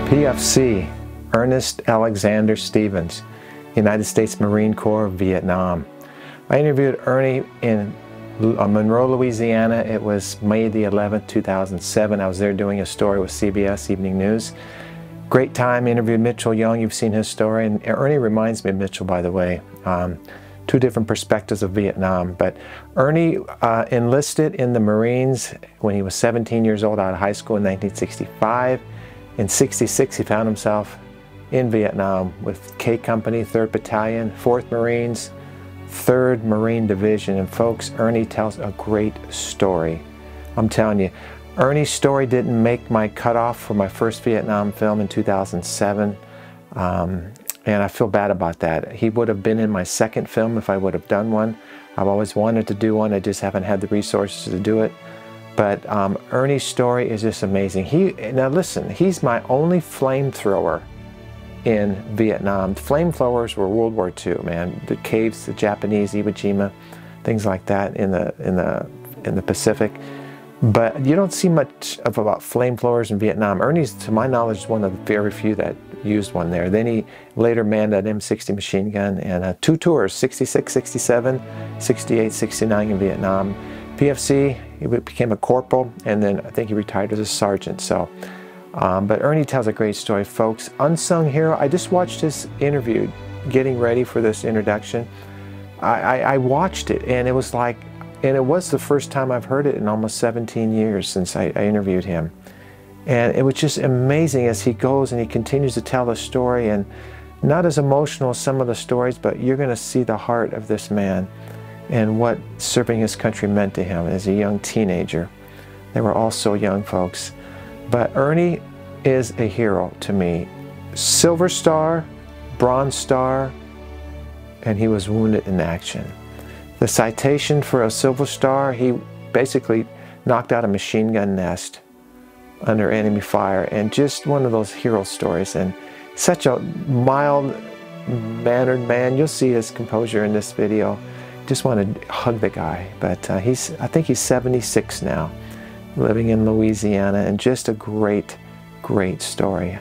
PFC, Ernest Alexander Stevens, United States Marine Corps, Vietnam. I interviewed Ernie in Monroe, Louisiana. It was May the 11th, 2007. I was there doing a story with CBS Evening News. Great time, interviewed Mitchell Young. You've seen his story. And Ernie reminds me of Mitchell, by the way. Two different perspectives of Vietnam. But Ernie enlisted in the Marines when he was 17 years old out of high school in 1965. In '66, he found himself in Vietnam with K Company, 3rd Battalion, 4th Marines, 3rd Marine Division. And folks, Ernie tells a great story. I'm telling you, Ernie's story didn't make my cutoff for my first Vietnam film in 2007. And I feel bad about that. He would have been in my second film if I would have done one. I've always wanted to do one. I just haven't had the resources to do it. But Ernie's story is just amazing. Now listen, he's my only flamethrower in Vietnam. Flamethrowers were World War II, man. The caves, the Japanese, Iwo Jima, things like that in the Pacific. But you don't see much about flamethrowers in Vietnam. Ernie's, to my knowledge, is one of the very few that used one there. Then he later manned an M60 machine gun and 2 tours, 66, 67, 68, 69 in Vietnam. PFC, he became a corporal, and then I think he retired as a sergeant. So, but Ernie tells a great story, folks. Unsung hero. I just watched his interview, getting ready for this introduction. I watched it, and it was like, and it was the first time I've heard it in almost 17 years since I interviewed him. And it was just amazing as he goes and he continues to tell the story, and not as emotional as some of the stories, but you're going to see the heart of this man and what serving his country meant to him as a young teenager. They were all so young, folks. But Ernie is a hero to me. Silver Star, Bronze Star, and he was wounded in action. The citation for a Silver Star, he basically knocked out a machine gun nest under enemy fire, and just one of those hero stories, and such a mild-mannered man. You'll see his composure in this video. Just want to hug the guy. But I think he's 76 now, living in Louisiana, and just a great, great story.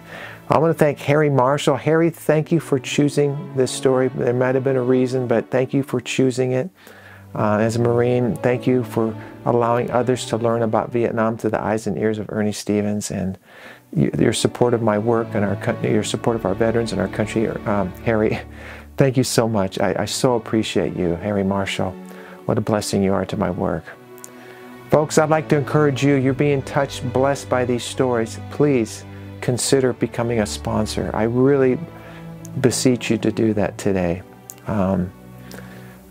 I want to thank Harry Marshall. Harry, thank you for choosing this story. There might have been a reason, but thank you for choosing it. As a Marine, thank you for allowing others to learn about Vietnam through the eyes and ears of Ernie Stevens, and your support of my work and your support of our veterans and our country. Harry, thank you so much. I so appreciate you, Harry Marshall. What a blessing you are to my work. Folks, I'd like to encourage you. You're being touched, blessed by these stories. Please consider becoming a sponsor. I really beseech you to do that today.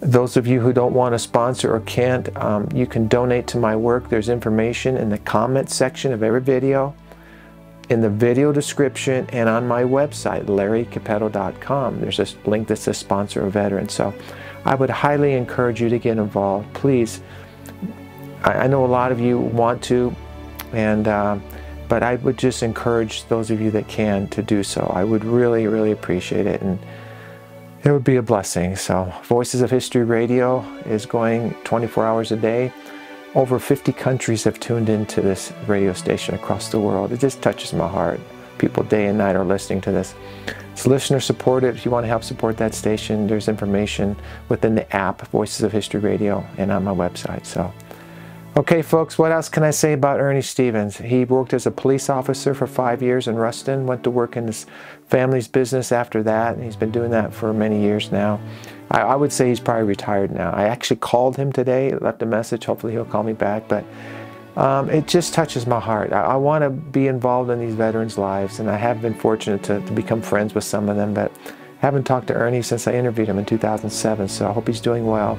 Those of you who don't want to sponsor or can't, you can donate to my work. There's information in the comment section of every video, in the video description, and on my website, larrycappetto.com. There's a link that says sponsor a veteran. So I would highly encourage you to get involved. Please, I know a lot of you want to, but I would just encourage those of you that can to do so. I would really, really appreciate it, and it would be a blessing. So Voices of History Radio is going 24 hours a day. Over 50 countries have tuned into this radio station across the world. It just touches my heart. People day and night are listening to this. It's listener supported. If you want to help support that station, there's information within the app, Voices of History Radio, and on my website. So, okay, folks, what else can I say about Ernie Stevens? He worked as a police officer for 5 years in Ruston, went to work in his family's business after that, and he's been doing that for many years now. I would say he's probably retired now. I actually called him today, left a message. Hopefully he'll call me back, but it just touches my heart. I want to be involved in these veterans' lives, and I have been fortunate to become friends with some of them, but haven't talked to Ernie since I interviewed him in 2007, so I hope he's doing well.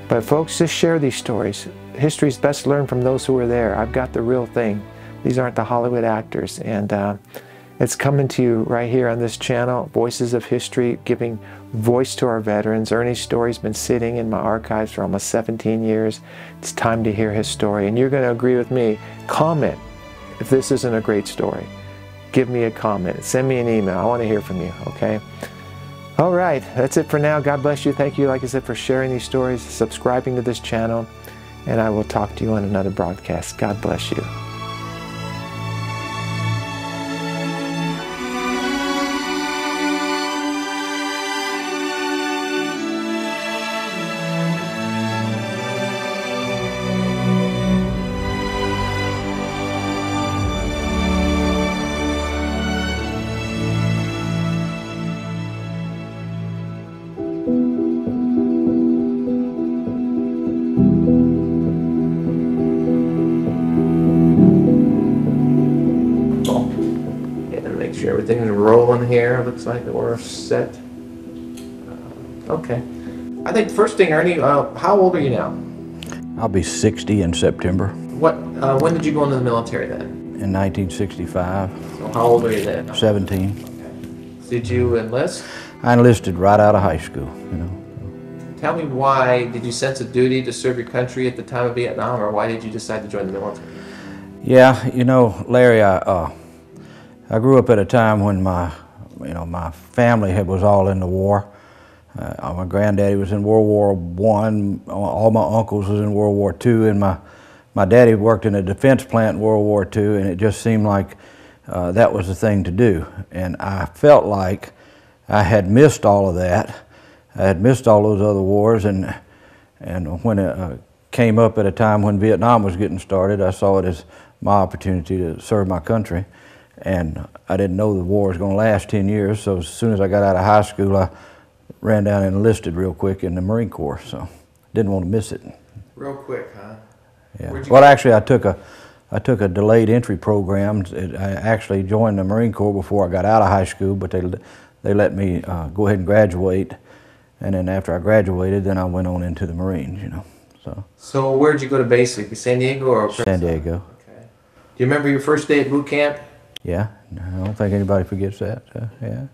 But folks, just share these stories. History's best learned from those who were there. I've got the real thing. These aren't the Hollywood actors. And it's coming to you right here on this channel, Voices of History, giving voice to our veterans. Ernie's story's been sitting in my archives for almost 17 years. It's time to hear his story. And you're going to agree with me. Comment if this isn't a great story. Give me a comment. Send me an email. I want to hear from you, okay? All right, that's it for now. God bless you. Thank you, like I said, for sharing these stories, subscribing to this channel, and I will talk to you on another broadcast. God bless you. sure everything is rolling here. Looks like that we're set. Okay. I think first thing, Ernie, how old are you now? I'll be 60 in September. When did you go into the military then? In 1965. So how old are you then? 17. Okay. Did you enlist? I enlisted right out of high school, you know. Tell me why did you sense a duty to serve your country at the time of Vietnam, or why did you decide to join the military? Yeah, you know, Larry, I grew up at a time when my family was all in the war. My granddaddy was in World War I, all my uncles was in World War II, and my daddy worked in a defense plant in World War II, and it just seemed like that was the thing to do. And I felt like I had missed all of that. I had missed all those other wars, and when it came up at a time when Vietnam was getting started, I saw it as my opportunity to serve my country. And I didn't know the war was going to last 10 years, so as soon as I got out of high school, I ran down and enlisted real quick in the Marine Corps, so didn't want to miss it. Real quick, huh? Yeah. Well, actually, I took a delayed entry program. I actually joined the Marine Corps before I got out of high school, but they let me go ahead and graduate. And then after I graduated, then I went on into the Marines, you know. So where did you go to basic? San Diego or San Diego. Okay. Do you remember your first day at boot camp? Yeah, I don't think anybody forgets that. Yeah.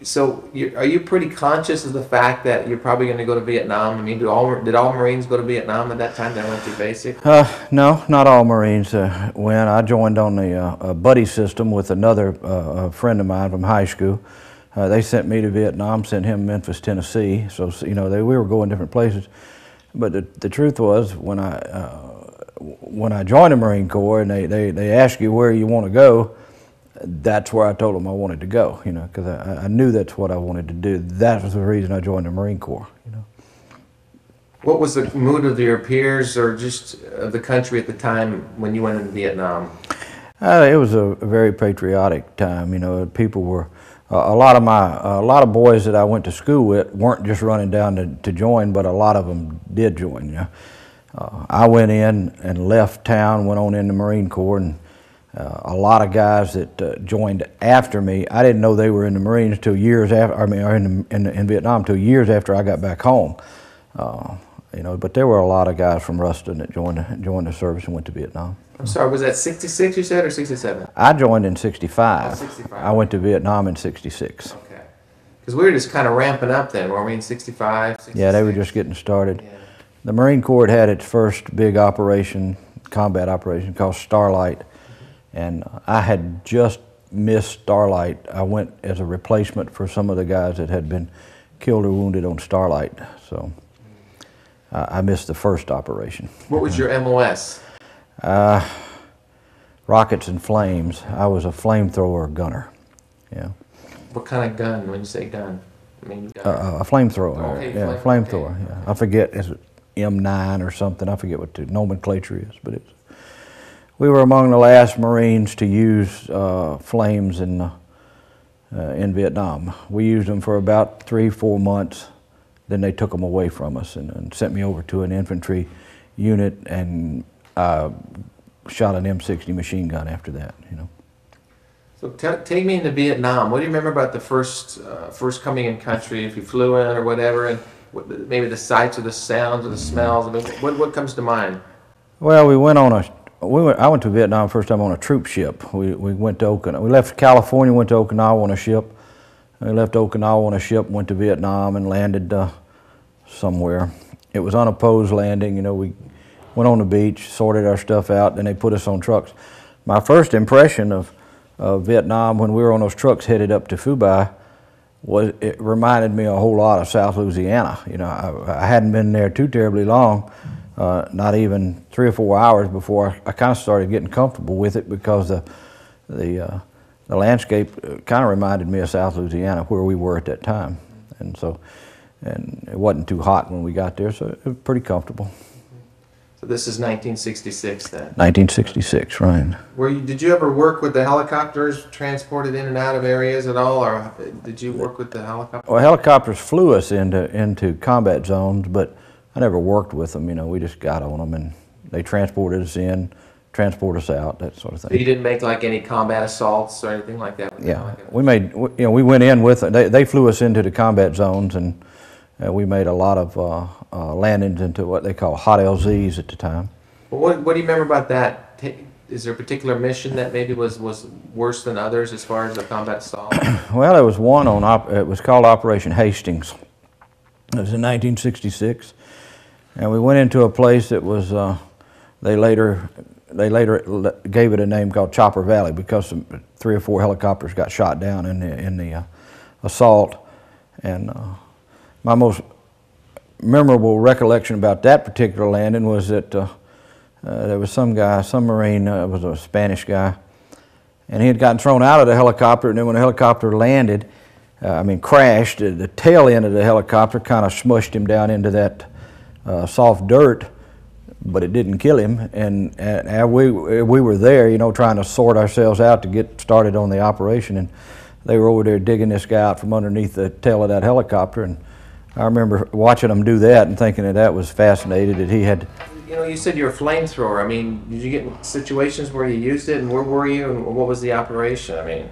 So are you pretty conscious of the fact that you're probably going to go to Vietnam? I mean, did all Marines go to Vietnam at that time? They went through basic? No, not all Marines went. I joined on the buddy system with another friend of mine from high school. They sent me to Vietnam, sent him to Memphis, Tennessee. So you know, we were going different places. But the truth was, when I joined the Marine Corps and they ask you where you want to go, that's where I told them I wanted to go, you know, because I knew that's what I wanted to do. That was the reason I joined the Marine Corps, you know. What was the mood of your peers or just of the country at the time when you went into Vietnam? It was a very patriotic time, you know. People were, a lot of boys that I went to school with weren't just running down to join, but a lot of them did join, you know. I went in and left town, went on in the Marine Corps, and a lot of guys that joined after me, I didn't know they were in the Marines till years after. I mean, or in Vietnam till years after I got back home. You know, but there were a lot of guys from Ruston that joined the service and went to Vietnam. I'm sorry, was that 66 you said or 67? I joined in 65. Oh, 65. I went to Vietnam in 66. Okay, because we were just kind of ramping up then, weren't we, in 65, 66? Yeah, they were just getting started. Yeah. The Marine Corps had its first big combat operation called Starlight. And I had just missed Starlight. I went as a replacement for some of the guys that had been killed or wounded on Starlight. So I missed the first operation. What was your MOS? Rockets and flames. I was a flamethrower gunner. Yeah. What kind of gun when you say gun? I mean, a flamethrower. Oh, okay, yeah, flamethrower. Okay. Yeah. I forget, is it M9 or something? I forget what the nomenclature is, but it's. We were among the last Marines to use flames in Vietnam. We used them for about 3-4 months. Then they took them away from us and sent me over to an infantry unit and shot an M60 machine gun after that. You know. So take me into Vietnam. What do you remember about the first coming in country? If you flew in or whatever, and maybe the sights or the sounds or the smells. I mean, what comes to mind? Well, I went to Vietnam first time on a troop ship. We went to Okinawa. We left California, went to Okinawa on a ship. We left Okinawa on a ship, went to Vietnam and landed somewhere. It was unopposed landing. You know, we went on the beach, sorted our stuff out, then they put us on trucks. My first impression of Vietnam when we were on those trucks headed up to Phu Bai was it reminded me a whole lot of South Louisiana. You know, I hadn't been there too terribly long. Not even 3 or 4 hours before I kind of started getting comfortable with it because the landscape kind of reminded me of South Louisiana where we were at that time, and it wasn't too hot when we got there, so it was pretty comfortable. So this is 1966 then? 1966, right. Did you ever work with the helicopters transported in and out of areas at all, or did you work with the helicopters? Well, helicopters flew us into combat zones, but I never worked with them. You know, we just got on them and they transported us in, transport us out, that sort of thing. So you didn't make like any combat assaults or anything like that? Yeah, we made, you know, we went in with, they flew us into the combat zones, and we made a lot of landings into what they call hot LZs at the time. Well, what do you remember about that? Is there a particular mission that maybe was worse than others as far as the combat assault? Well, there was one on, it was called Operation Hastings. It was in 1966, and we went into a place that was, they later gave it a name called Chopper Valley because 3 or 4 helicopters got shot down in the assault. And my most memorable recollection about that particular landing was that there was some guy, some Marine, was a Spanish guy, and he had gotten thrown out of the helicopter, and then when the helicopter landed, crashed, the tail end of the helicopter kind of smushed him down into that soft dirt, but it didn't kill him. And we were there, you know, trying to sort ourselves out to get started on the operation, and they were over there digging this guy out from underneath the tail of that helicopter. And I remember watching them do that and thinking that was fascinating, that he had. You know, you said you're a flamethrower. I mean, did you get in situations where you used it, and where were you, and what was the operation? I mean,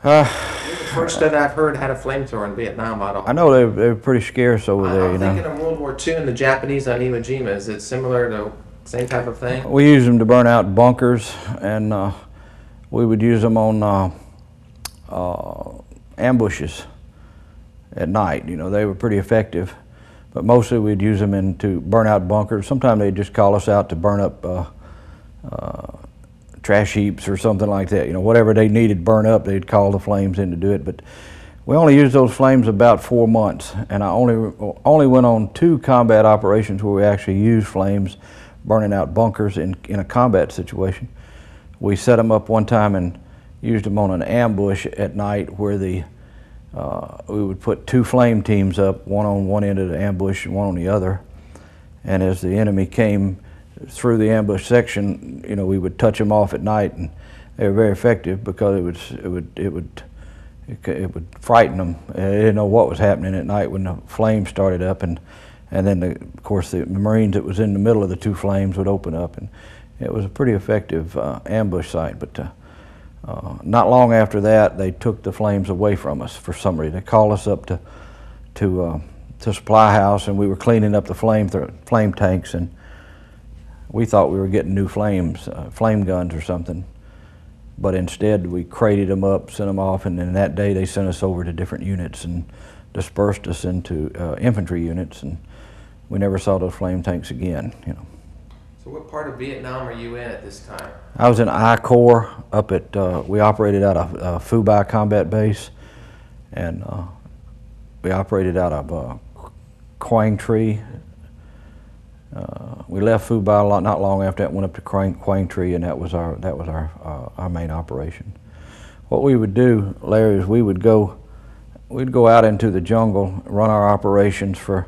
you're the first that I've heard had a flamethrower in Vietnam. I know they were pretty scarce over there, you know. I'm thinking of World War II and the Japanese on Iwo Jima. Is it similar to same type of thing? We used them to burn out bunkers, and we would use them on ambushes at night. You know, they were pretty effective, but mostly we'd use them to burn out bunkers. Sometimes they'd just call us out to burn up trash heaps or something like that. You know, whatever they needed burn up, they'd call the flames in to do it. But we only used those flames about 4 months, and I only went on 2 combat operations where we actually used flames burning out bunkers in a combat situation. We set them up one time and used them on an ambush at night where we would put 2 flame teams up, one on one end of the ambush and one on the other. And as the enemy came through the ambush section, you know, we would touch them off at night, and they were very effective because it would frighten them. They didn't know what was happening at night when the flames started up, and then of course the Marines that was in the middle of the 2 flames would open up, and it was a pretty effective ambush site. But not long after that, they took the flames away from us for some reason. They called us up to supply house, and we were cleaning up the flame tanks, and we thought we were getting new flames, flame guns or something. But instead, we crated them up, sent them off, and then that day they sent us over to different units and dispersed us into infantry units, and we never saw those flame tanks again. You know. So what part of Vietnam are you in at this time? I was in I Corps up at, we operated out of Phu Bai Combat Base, and we operated out of Quang Tri. We left Phu Bai not long after that, went up to Quang Tri, and that was our main operation. What we would do, Larry, is we'd go out into the jungle, run our operations for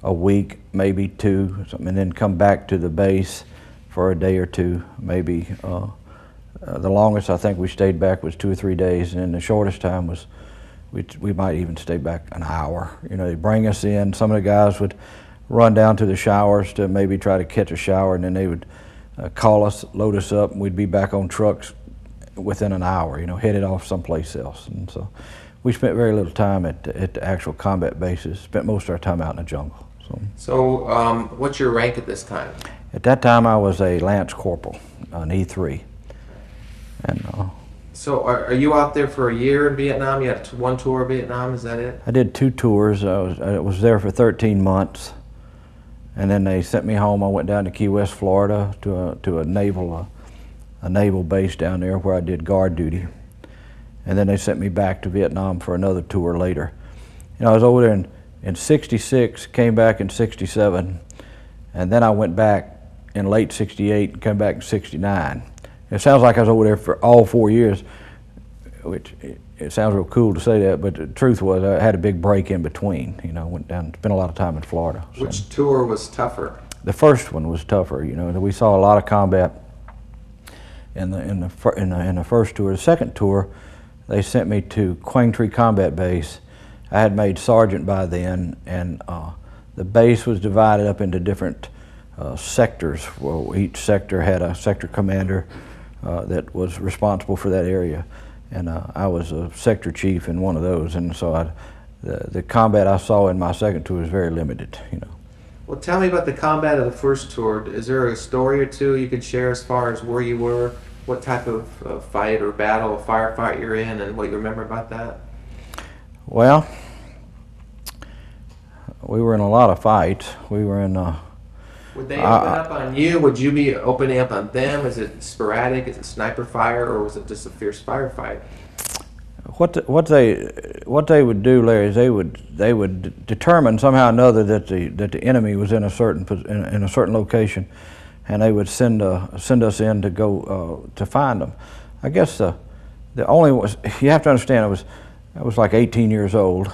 a week, maybe 2, and then come back to the base for a day or 2, maybe. The longest I think we stayed back was 2 or 3 days, and then the shortest time was we might even stay back an hour. You know, they'd bring us in. Some of the guys would run down to the showers to maybe try to catch a shower, and then they would call us, load us up, and we'd be back on trucks within an hour, you know, headed off someplace else. And so we spent very little time at the actual combat bases, spent most of our time out in the jungle. So what's your rank at this time? At that time I was a Lance Corporal, an E3. And so are you out there for a year in Vietnam? You had 1 tour of Vietnam, is that it? I did 2 tours. I was there for 13 months. And then they sent me home. I went down to Key West, Florida, to a naval base down there where I did guard duty. And then they sent me back to Vietnam for another tour later. You know, I was over there in 66, came back in 67, and then I went back in late 68 and came back in 69. It sounds like I was over there for all 4 years, which it sounds real cool to say that, but the truth was I had a big break in between. You know, went down, spent a lot of time in Florida. So. Which tour was tougher? The first one was tougher. You know, we saw a lot of combat in the first tour. The second tour, they sent me to Quang Tri Combat Base. I had made sergeant by then, and the base was divided up into different sectors. Well, each sector had a sector commander that was responsible for that area, and I was a sector chief in one of those, and so the combat I saw in my second tour was very limited, you know. Well, tell me about the combat of the first tour. Is there a story or two you could share as far as where you were, what type of fight or battle, firefight you're in, and what you remember about that? Well, we were in a lot of fights. We were in. Would they open up on you? Would you be opening up on them? Is it sporadic? Is it sniper fire, or was it just a fierce firefight? What they would do, Larry, is they would determine somehow or another that the enemy was in a certain location, and they would send us in to go to find them. I guess the only was, you have to understand, I was like 18 years old.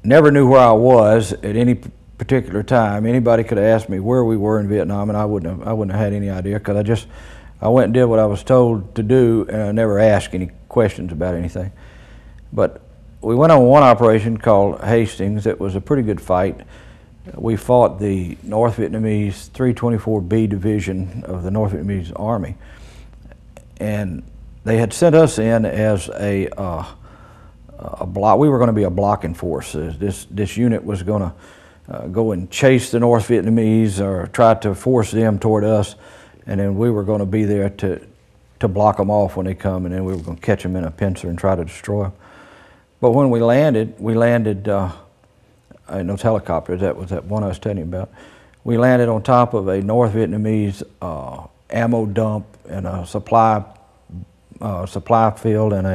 Never knew where I was at any particular time. Anybody could have asked me where we were in Vietnam, and I wouldn't have had any idea, because I went and did what I was told to do, and I never asked any questions about anything. But we went on one operation called Hastings. It was a pretty good fight. We fought the North Vietnamese 324B Division of the North Vietnamese Army, and they had sent us in as a block. We were going to be a blocking force. This unit was going to go and chase the North Vietnamese or try to force them toward us, and then we were going to be there to block them off when they come, and then we were going to catch them in a pincer and try to destroy them. But when we landed in those helicopters. That was that one I was telling you about. We landed on top of a North Vietnamese ammo dump and a supply field and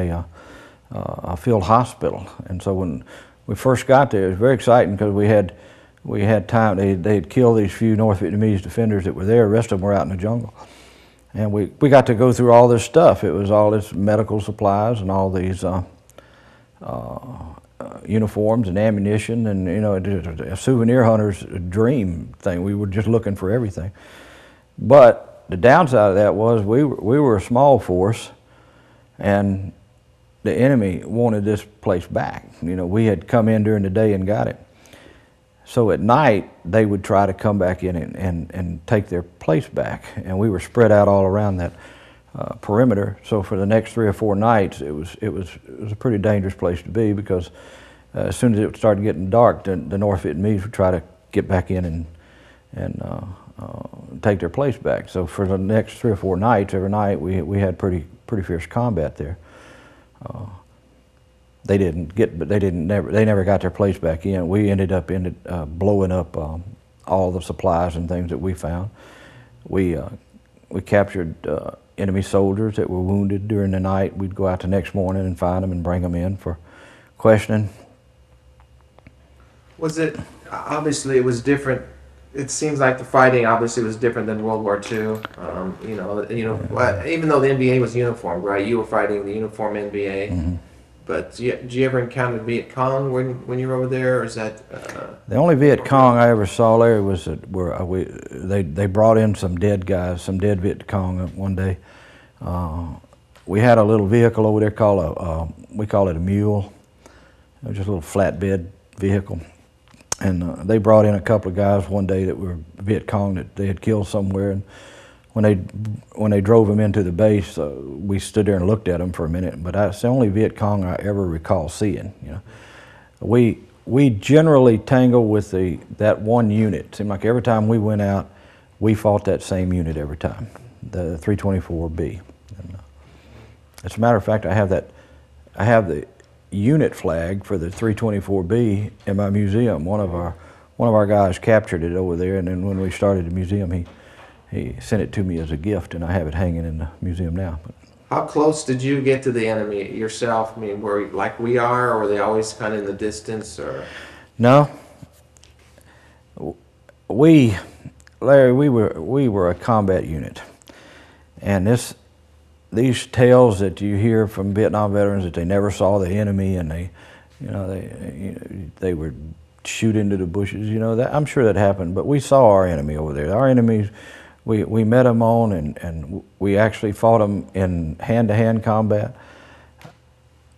a field hospital. And so when we first got there, it was very exciting because we had time. They had killed these few North Vietnamese defenders that were there. The rest of them were out in the jungle. And we got to go through all this stuff. It was all this medical supplies and all these uniforms and ammunition, and you know, a souvenir hunter's dream thing. We were just looking for everything. But the downside of that was we were a small force, and the enemy wanted this place back. You know, we had come in during the day and got it. So at night, they would try to come back in and take their place back. And we were spread out all around that perimeter. So for the next 3 or 4 nights, it was a pretty dangerous place to be, because as soon as it started getting dark, the North Vietnamese would try to get back in and take their place back. So for the next 3 or 4 nights, every night, we had pretty fierce combat there. They never got their place back in. We ended up blowing up all the supplies and things that we found. We captured enemy soldiers that were wounded during the night. We'd go out the next morning and find them and bring them in for questioning. Was it, obviously it was different. It seems like the fighting obviously was different than World War II. You know, even though the NBA was uniformed, right? You were fighting the uniform NBA. Mm-hmm. But did you ever encounter Viet Cong when you were over there, or is that? The only Viet Cong I ever saw, Larry, was they brought in some dead guys, some dead Viet Cong one day. We had a little vehicle over there called we call it a mule. It was just a little flatbed vehicle. And they brought in a couple of guys one day that were Viet Cong that they had killed somewhere. And when they drove them into the base, we stood there and looked at them for a minute. But that's the only Viet Cong I ever recall seeing. You know, we generally tangled with that one unit. It seemed like every time we went out, we fought that same unit every time, the 324B. And, as a matter of fact, I have the unit flag for the 324B in my museum. One of our guys captured it over there, and then when we started the museum, he sent it to me as a gift, and I have it hanging in the museum now. How close did you get to the enemy yourself? I mean, were like we are, or were they always kind of in the distance, or? No. Larry, we were a combat unit, and these tales that you hear from Vietnam veterans that they never saw the enemy and they would shoot into the bushes, you know, I'm sure that happened, but we saw our enemy over there. Our enemies, we met them on, and we actually fought them in hand-to-hand combat.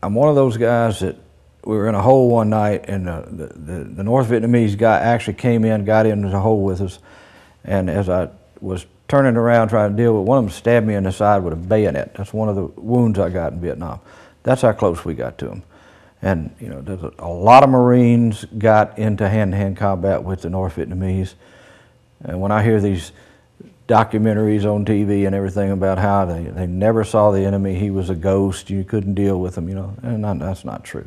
I'm one of those guys that we were in a hole one night, and the North Vietnamese guy actually came in, got into the hole with us, And as I was turning around trying to deal with, one of them stabbed me in the side with a bayonet. That's one of the wounds I got in Vietnam. That's how close we got to them. And you know, there's a lot of Marines got into hand-to-hand combat with the North Vietnamese. And when I hear these documentaries on TV and everything about how they never saw the enemy, he was a ghost, you couldn't deal with him, you know, and that's not true.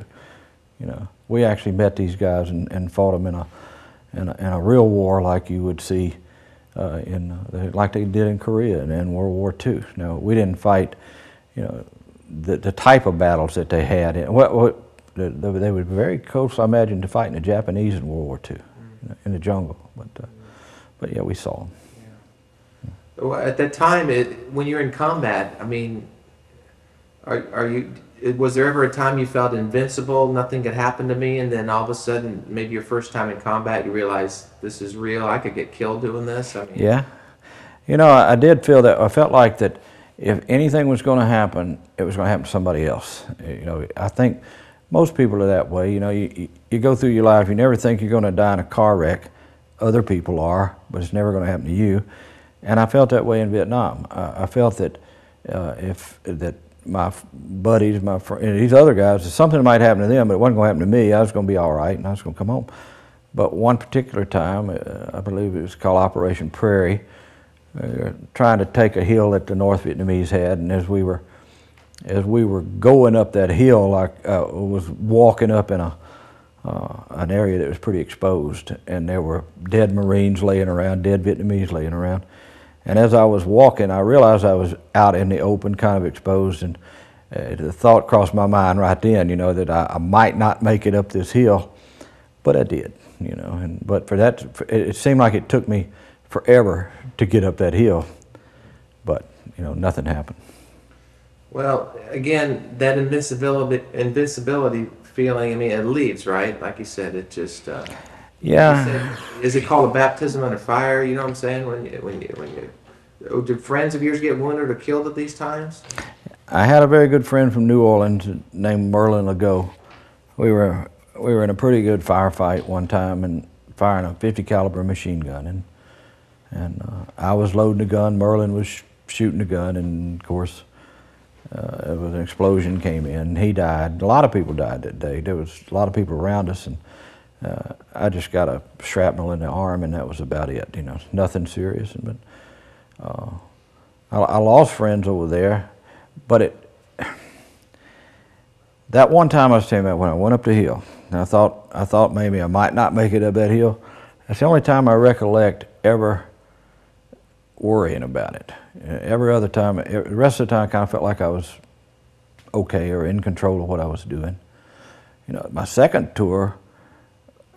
You know, we actually met these guys and fought them in a real war like you would see like they did in Korea and in World War II. Now, we didn't fight, you know, the type of battles that they had. They were very close, I imagine, to fighting the Japanese in World War II, you know, in the jungle. But yeah, we saw them. Well, at that time, when you're in combat, I mean, was there ever a time you felt invincible, nothing could happen to me, and then all of a sudden, maybe your first time in combat, you realize this is real, I could get killed doing this? I mean, yeah. You know, I did feel that. I felt like that if anything was going to happen, it was going to happen to somebody else. You know, I think most people are that way. You know, you go through your life, you never think you're going to die in a car wreck. Other people are, but it's never going to happen to you. And I felt that way in Vietnam. I felt that that my buddies, these other guys, something might happen to them, but it wasn't going to happen to me. I was going to be all right, and I was going to come home. But one particular time, I believe it was called Operation Prairie, trying to take a hill that the North Vietnamese had, and as we were going up that hill, I was walking up in an area that was pretty exposed, and there were dead Marines laying around, dead Vietnamese laying around. And as I was walking, I realized I was out in the open, kind of exposed, and the thought crossed my mind right then, you know, that I might not make it up this hill, but I did, you know. But for that, it seemed like it took me forever to get up that hill, but you know, nothing happened. Well, again, that invincibility feeling, I mean, it leaves, right? Like you said, it just yeah. Is it called a baptism under fire? You know what I'm saying? When you did friends of yours get wounded or killed at these times? I had a very good friend from New Orleans named Merlin Legault. We were in a pretty good firefight one time and firing a 50 caliber machine gun, and I was loading the gun, Merlin was shooting the gun, and of course it was an explosion came in. He died. A lot of people died that day. There was a lot of people around us, and I just got a shrapnel in the arm, and that was about it. You know, nothing serious. But I lost friends over there. But that one time I was telling you about when I went up the hill, and I thought maybe I might not make it up that hill. That's the only time I recollect ever worrying about it. Every other time, the rest of the time, I kind of felt like I was okay or in control of what I was doing. You know, my second tour,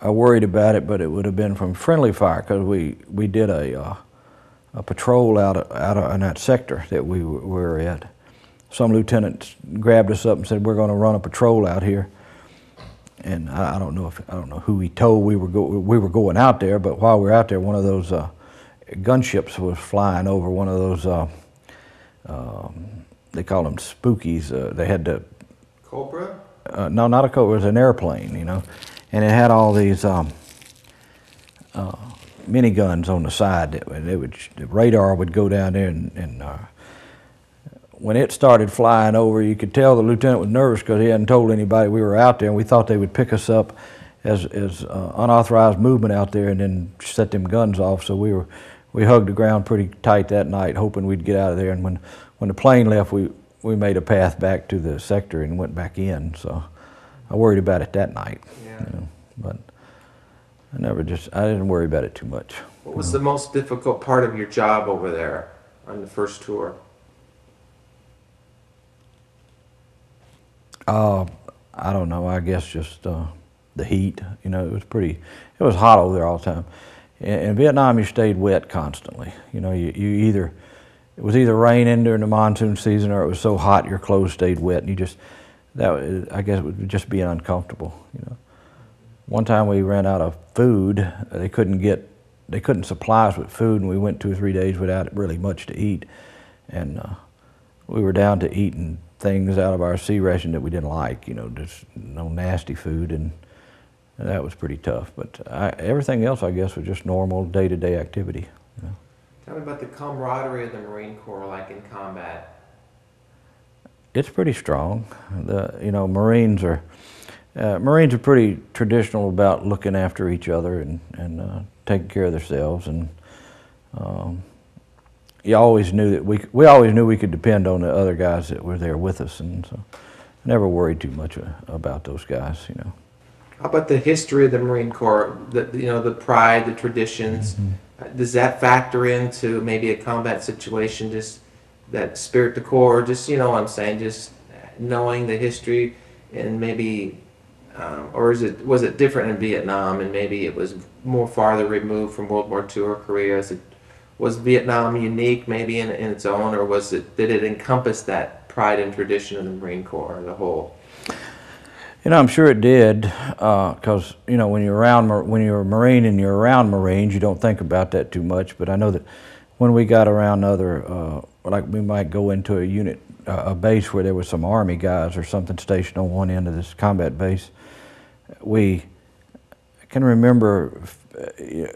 I worried about it, but it would have been from friendly fire, because we did a patrol out in that sector that we were at. Some lieutenant grabbed us up and said, "We're going to run a patrol out here." And I don't know who he told we were going out there, but while we were out there, one of those gunships was flying over one of those. They call them spookies. They had the Cobra? No, not a Cobra. It was an airplane, you know, and it had all these miniguns on the side. The radar would go down there, and when it started flying over, you could tell the lieutenant was nervous because he hadn't told anybody we were out there, and we thought they would pick us up as unauthorized movement out there and then set them guns off. So we hugged the ground pretty tight that night, hoping we'd get out of there. And when the plane left, we made a path back to the sector and went back in. So I worried about it that night. Yeah. You know, but I didn't worry about it too much. What was the most difficult part of your job over there on the first tour? I don't know. I guess just the heat. You know, it was hot over there all the time. In Vietnam, you stayed wet constantly. You know, it was either raining during the monsoon season, or it was so hot your clothes stayed wet, and I guess it would just be uncomfortable. You know, one time we ran out of food. They couldn't supply us with food, and we went 2 or 3 days without really much to eat, and we were down to eating things out of our sea ration that we didn't like, you know, just no nasty food, and that was pretty tough. But everything else, I guess, was just normal day-to-day activity. You know. Tell me about the camaraderie of the Marine Corps, like in combat. It's pretty strong. Marines are pretty traditional about looking after each other and taking care of themselves, and you always knew that we always knew we could depend on the other guys that were there with us, and so I never worried too much about those guys. How about the history of the Marine Corps? The pride, the traditions. Mm-hmm. Does that factor into maybe a combat situation? Just that spirit de corps, just what I'm saying, just knowing the history, and maybe, or was it different in Vietnam, and maybe it was more farther removed from World War II or Korea? Was Vietnam unique maybe in its own, or did it encompass that pride and tradition of the Marine Corps as a whole? I'm sure it did, because when you're a Marine and you're around Marines, you don't think about that too much. But I know that when we got around other, like we might go into a unit, a base where there was some Army guys or something stationed on one end of this combat base, I can remember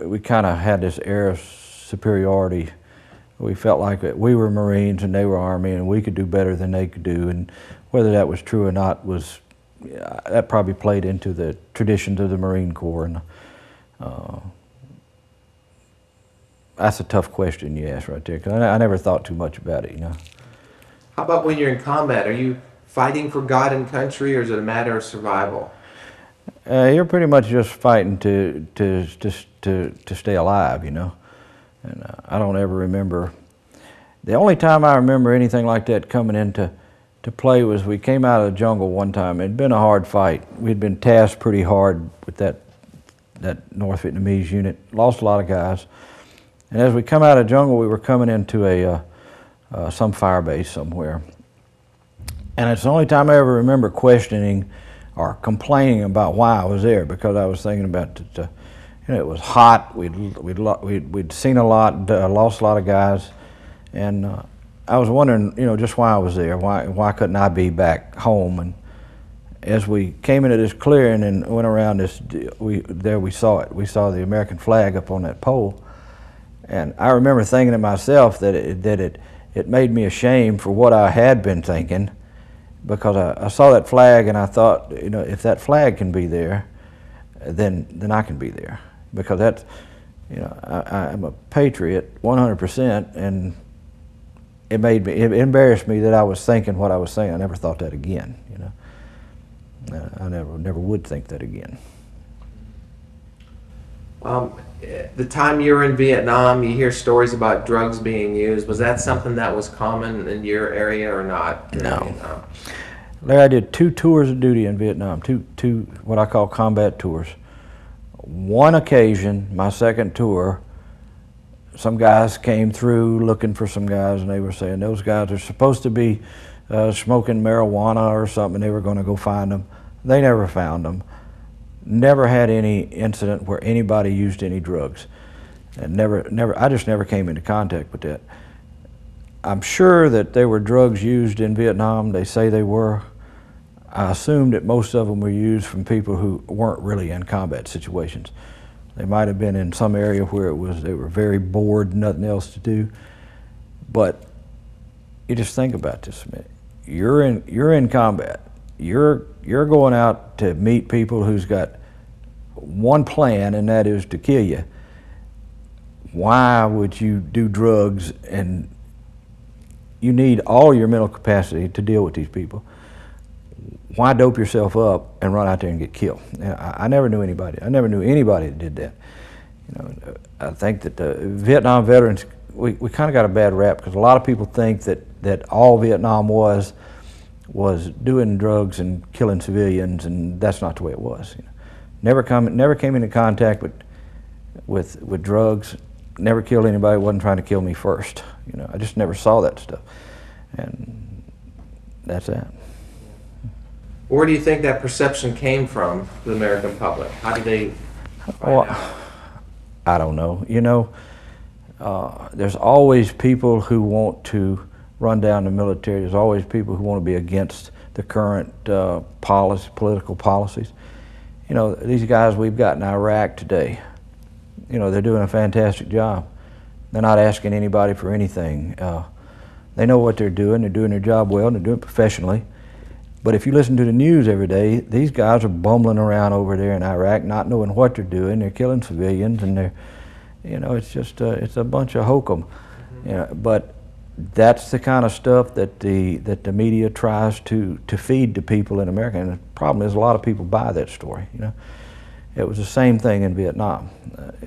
we kind of had this air of superiority. We felt like we were Marines and they were Army, and we could do better than they could do. And whether that was true or not that probably played into the traditions of the Marine Corps. And that's a tough question you asked right there, because I never thought too much about it. How about when you're in combat? Are you fighting for God and country, or is it a matter of survival? You're pretty much just fighting to stay alive, And I don't ever remember. The only time I remember anything like that coming into play was we came out of the jungle one time. It'd been a hard fight. We'd been tasked pretty hard with that North Vietnamese unit. Lost a lot of guys. And as we come out of the jungle, we were coming into some fire base somewhere. And it's the only time I ever remember questioning or complaining about why I was there, because I was thinking about it was hot. We'd seen a lot, lost a lot of guys, and I was wondering, just why I was there. Why couldn't I be back home? And as we came into this clearing and went around this, we saw it. We saw the American flag up on that pole, and I remember thinking to myself that it made me ashamed for what I had been thinking, because I saw that flag and I thought, if that flag can be there, then I can be there, because that's, I'm a patriot 100%, and it embarrassed me that I was thinking what I was saying. I never thought that again. I never would think that again. The time you were in Vietnam, you hear stories about drugs being used. Was that something that was common in your area or not? No. Larry, I did 2 tours of duty in Vietnam, two what I call combat tours. One occasion, my second tour, some guys came through looking for some guys, and they were saying those guys are supposed to be smoking marijuana or something. They were going to go find them. They never found them. Never had any incident where anybody used any drugs, and I just never came into contact with that. I'm sure that there were drugs used in Vietnam. They say they were. I assumed that most of them were used from people who weren't really in combat situations. They might have been in some area where they were very bored, nothing else to do. But you just think about this a minute. You're in combat. You're going out to meet people who's got one plan, and that is to kill you. Why would you do drugs? And you need all your mental capacity to deal with these people. Why dope yourself up and run out there and get killed? I never knew anybody. I never knew anybody that did that. I think that the Vietnam veterans, we kind of got a bad rap, because a lot of people think that all Vietnam was doing drugs and killing civilians, and that's not the way it was. Never came into contact with drugs. Never killed anybody who wasn't trying to kill me first. I just never saw that stuff, and that's that. Where do you think that perception came from, the American public? How did they find out? I don't know. There's always people who want to run down the military. There's always people who want to be against the current political policies. These guys we've got in Iraq today, they're doing a fantastic job. They're not asking anybody for anything. They know what they're doing their job well, and they're doing it professionally. But if you listen to the news every day, these guys are bumbling around over there in Iraq, not knowing what they're doing. They're killing civilians, and they're, you know, it's just it's a bunch of hokum. You know, but that's the kind of stuff that the media tries to feed to people in America. And the problem is a lot of people buy that story. You know, it was the same thing in Vietnam.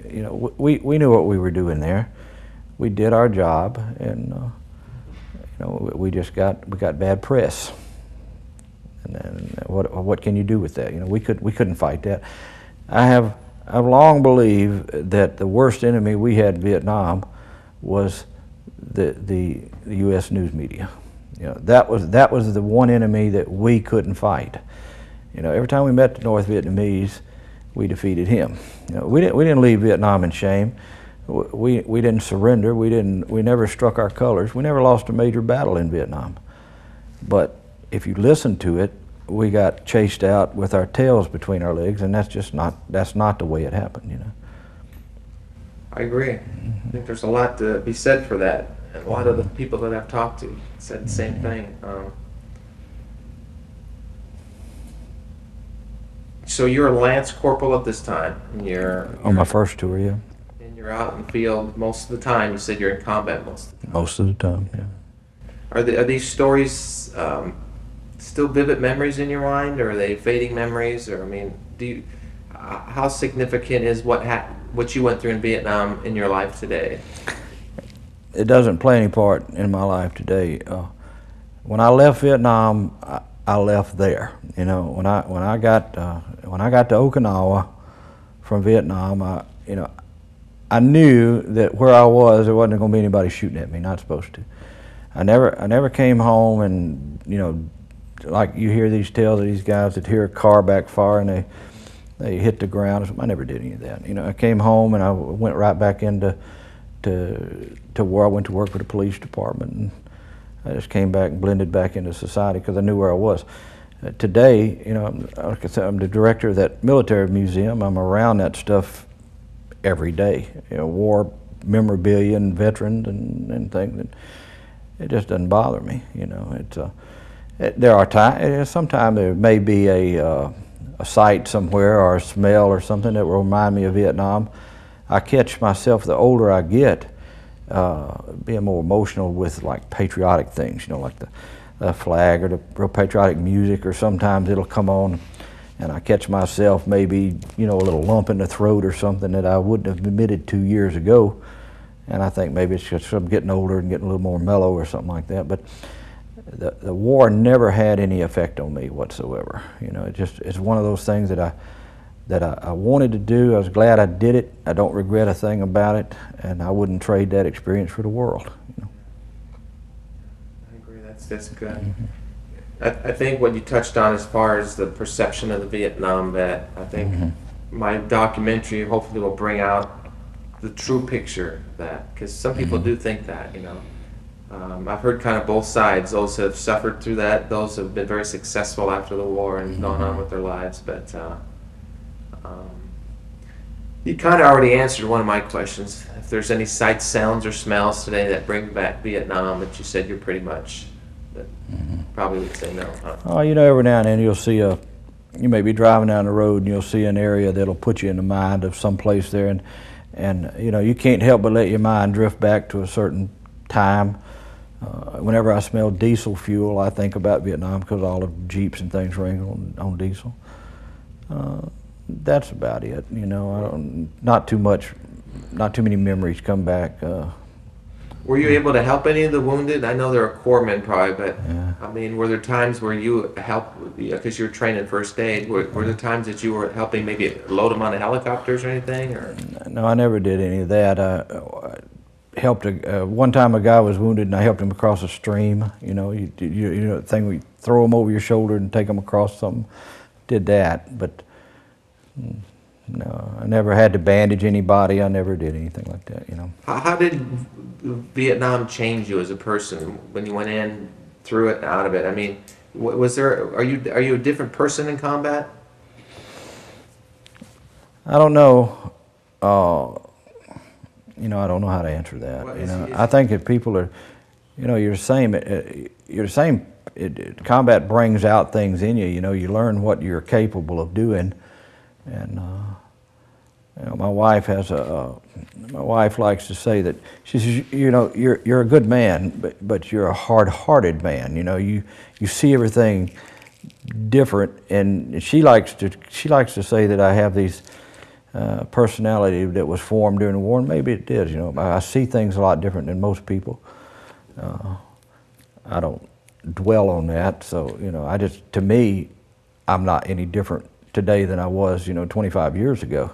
You know, we knew what we were doing there. We did our job, and you know, we got bad press. And what can you do with that? You know, we couldn't fight that. I've long believed that the worst enemy we had in Vietnam was the U.S. news media. You know, that was the one enemy that we couldn't fight. You know, every time we met the North Vietnamese, we defeated him. You know, we didn't leave Vietnam in shame. We didn't surrender. We never struck our colors. We never lost a major battle in Vietnam. But if you listen to it, we got chased out with our tails between our legs, and that's not the way it happened, you know. I agree. I think there's a lot to be said for that. And a lot of the people that I've talked to said the same thing. So you're a Lance Corporal at this time, and you're on my first tour, yeah. And you're out in the field most of the time. You said you're in combat most of the time. Most of the time, yeah. Are these stories still vivid memories in your mind, or are they fading memories? Or I mean, how significant is what you went through in Vietnam in your life today? It doesn't play any part in my life today. When I left Vietnam, I left there. You know, when I got to Okinawa from Vietnam, I knew that where I was, there wasn't going to be anybody shooting at me. Not supposed to. I never came home, and you know, like you hear these tales of these guys that hear a car backfire and they hit the ground. I never did any of that. You know, I came home and I went right back into where I went to work for the police department, and I just came back and blended back into society because I knew where I was. Today, you know, like I said, I'm the director of that military museum. I'm around that stuff every day. You know, war memorabilia and veterans and things. And it just doesn't bother me. You know, there are times. Sometimes there may be a sight somewhere or a smell or something that will remind me of Vietnam. I catch myself, the older I get, being more emotional with like patriotic things, you know, like the flag or the real patriotic music, or sometimes it'll come on and I catch myself maybe, you know, a little lump in the throat or something that I wouldn't have admitted 2 years ago. And I think maybe it's just I'm getting older and getting a little more mellow or something like that. But the war never had any effect on me whatsoever. You know, it's one of those things that I wanted to do. I was glad I did it. I don't regret a thing about it, and I wouldn't trade that experience for the world. You know. I agree. That's good. Mm-hmm. I think what you touched on as far as the perception of the Vietnam vet, I think mm-hmm. my documentary hopefully will bring out the true picture of that, because some people mm-hmm. do think that, you know. I've heard kind of both sides, those who have suffered through that, those who have been very successful after the war and mm-hmm. gone on with their lives, but you kind of already answered one of my questions. If there's any sights, sounds, or smells today that bring back Vietnam, but you said you're pretty much, mm-hmm. probably would say no, huh? Oh, you know, every now and then you'll see you may be driving down the road and you'll see an area that'll put you in the mind of some place there, and you know, you can't help but let your mind drift back to a certain time. Whenever I smell diesel fuel, I think about Vietnam because all the Jeeps and things ran on diesel. That's about it. You know, not too many memories come back. Were you able to help any of the wounded? I know there are corpsmen probably, but yeah. I mean, were there times where you helped, because you're trained in first aid, were there times that you were helping maybe load them on the helicopters or anything? Or? No, I never did any of that. I helped one time a guy was wounded and I helped him across a stream. You know, you know the thing, we throw him over your shoulder and take him across something. Did that, but no, I never had to bandage anybody. I never did anything like that, you know. How did Vietnam change you as a person when you went in, through it, and out of it? I mean, are you a different person in combat? I don't know. You know, I don't know how to answer that. Well, you know, I think that people are, you know, you're the same. You're the same. Combat brings out things in you. You know, you learn what you're capable of doing, and you know, my wife likes to say that she says, you know, you're a good man, but you're a hard-hearted man. You know, you see everything different, and she likes to say that I have these personality that was formed during the war, and maybe it did. You know, I see things a lot different than most people. I don't dwell on that, so you know, to me, I'm not any different today than I was, you know, 25 years ago.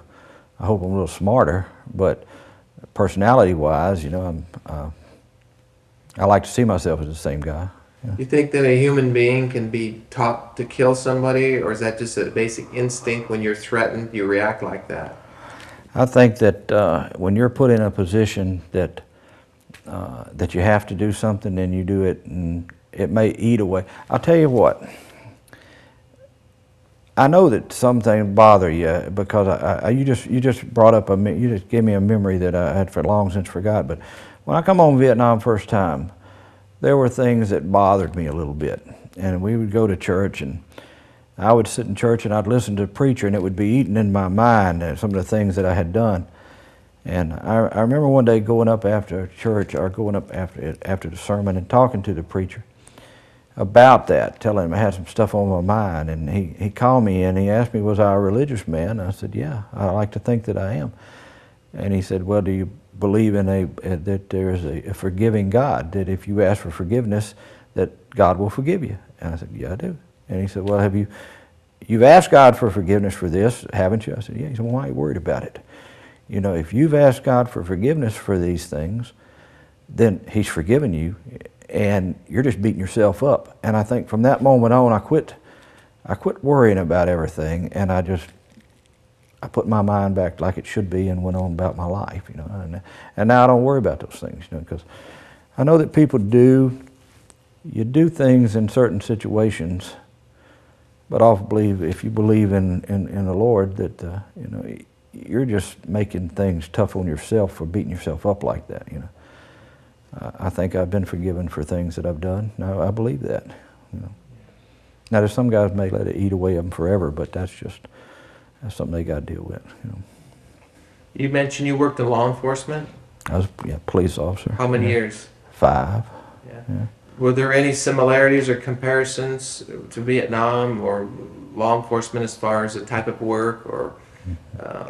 I hope I'm a little smarter, but personality-wise, you know, I like to see myself as the same guy. Yeah. You think that a human being can be taught to kill somebody, or is that just a basic instinct when you're threatened, you react like that? I think that when you're put in a position that you have to do something and you do it, and it may eat away. I'll tell you what. I know that some things bother you because you just brought up you just gave me a memory that I had for long since forgot. But when I come home from Vietnam first time, there were things that bothered me a little bit, and we would go to church, and I would sit in church and I'd listen to the preacher, and it would be eating in my mind some of the things that I had done. And I remember one day going up after church, or going up after the sermon, and talking to the preacher about that, telling him I had some stuff on my mind, and he called me and he asked me, was I a religious man? I said, yeah, I like to think that I am. And he said, well, do you believe in that there is a forgiving God, that if you ask for forgiveness, that God will forgive you? And I said, yeah, I do. And he said, well, you've asked God for forgiveness for this, haven't you? I said, yeah. He said, well, why are you worried about it? You know, if you've asked God for forgiveness for these things, then He's forgiven you, and you're just beating yourself up. And I think from that moment on, I quit worrying about everything, and I put my mind back like it should be and went on about my life, you know. And now I don't worry about those things, you know, because I know that people you do things in certain situations, but I believe if you believe in the Lord that, you know, you're just making things tough on yourself for beating yourself up like that, you know. I think I've been forgiven for things that I've done. No, I believe that. You know. Now, there's some guys may let it eat away of them forever, but that's something they got to deal with. You know. You mentioned you worked in law enforcement. I was a police officer. How many years? 5. Yeah. Yeah. Were there any similarities or comparisons to Vietnam or law enforcement as far as the type of work, or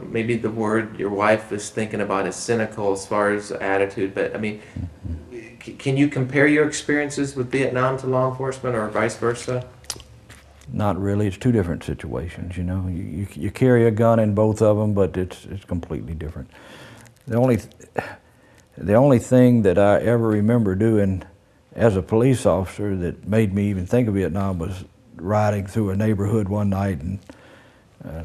maybe the word your wife is thinking about is cynical as far as attitude, but I mean, can you compare your experiences with Vietnam to law enforcement or vice versa? Not really. It's two different situations, you know. You carry a gun in both of them, but it's completely different. The only thing that I ever remember doing as a police officer that made me even think of Vietnam was riding through a neighborhood one night, and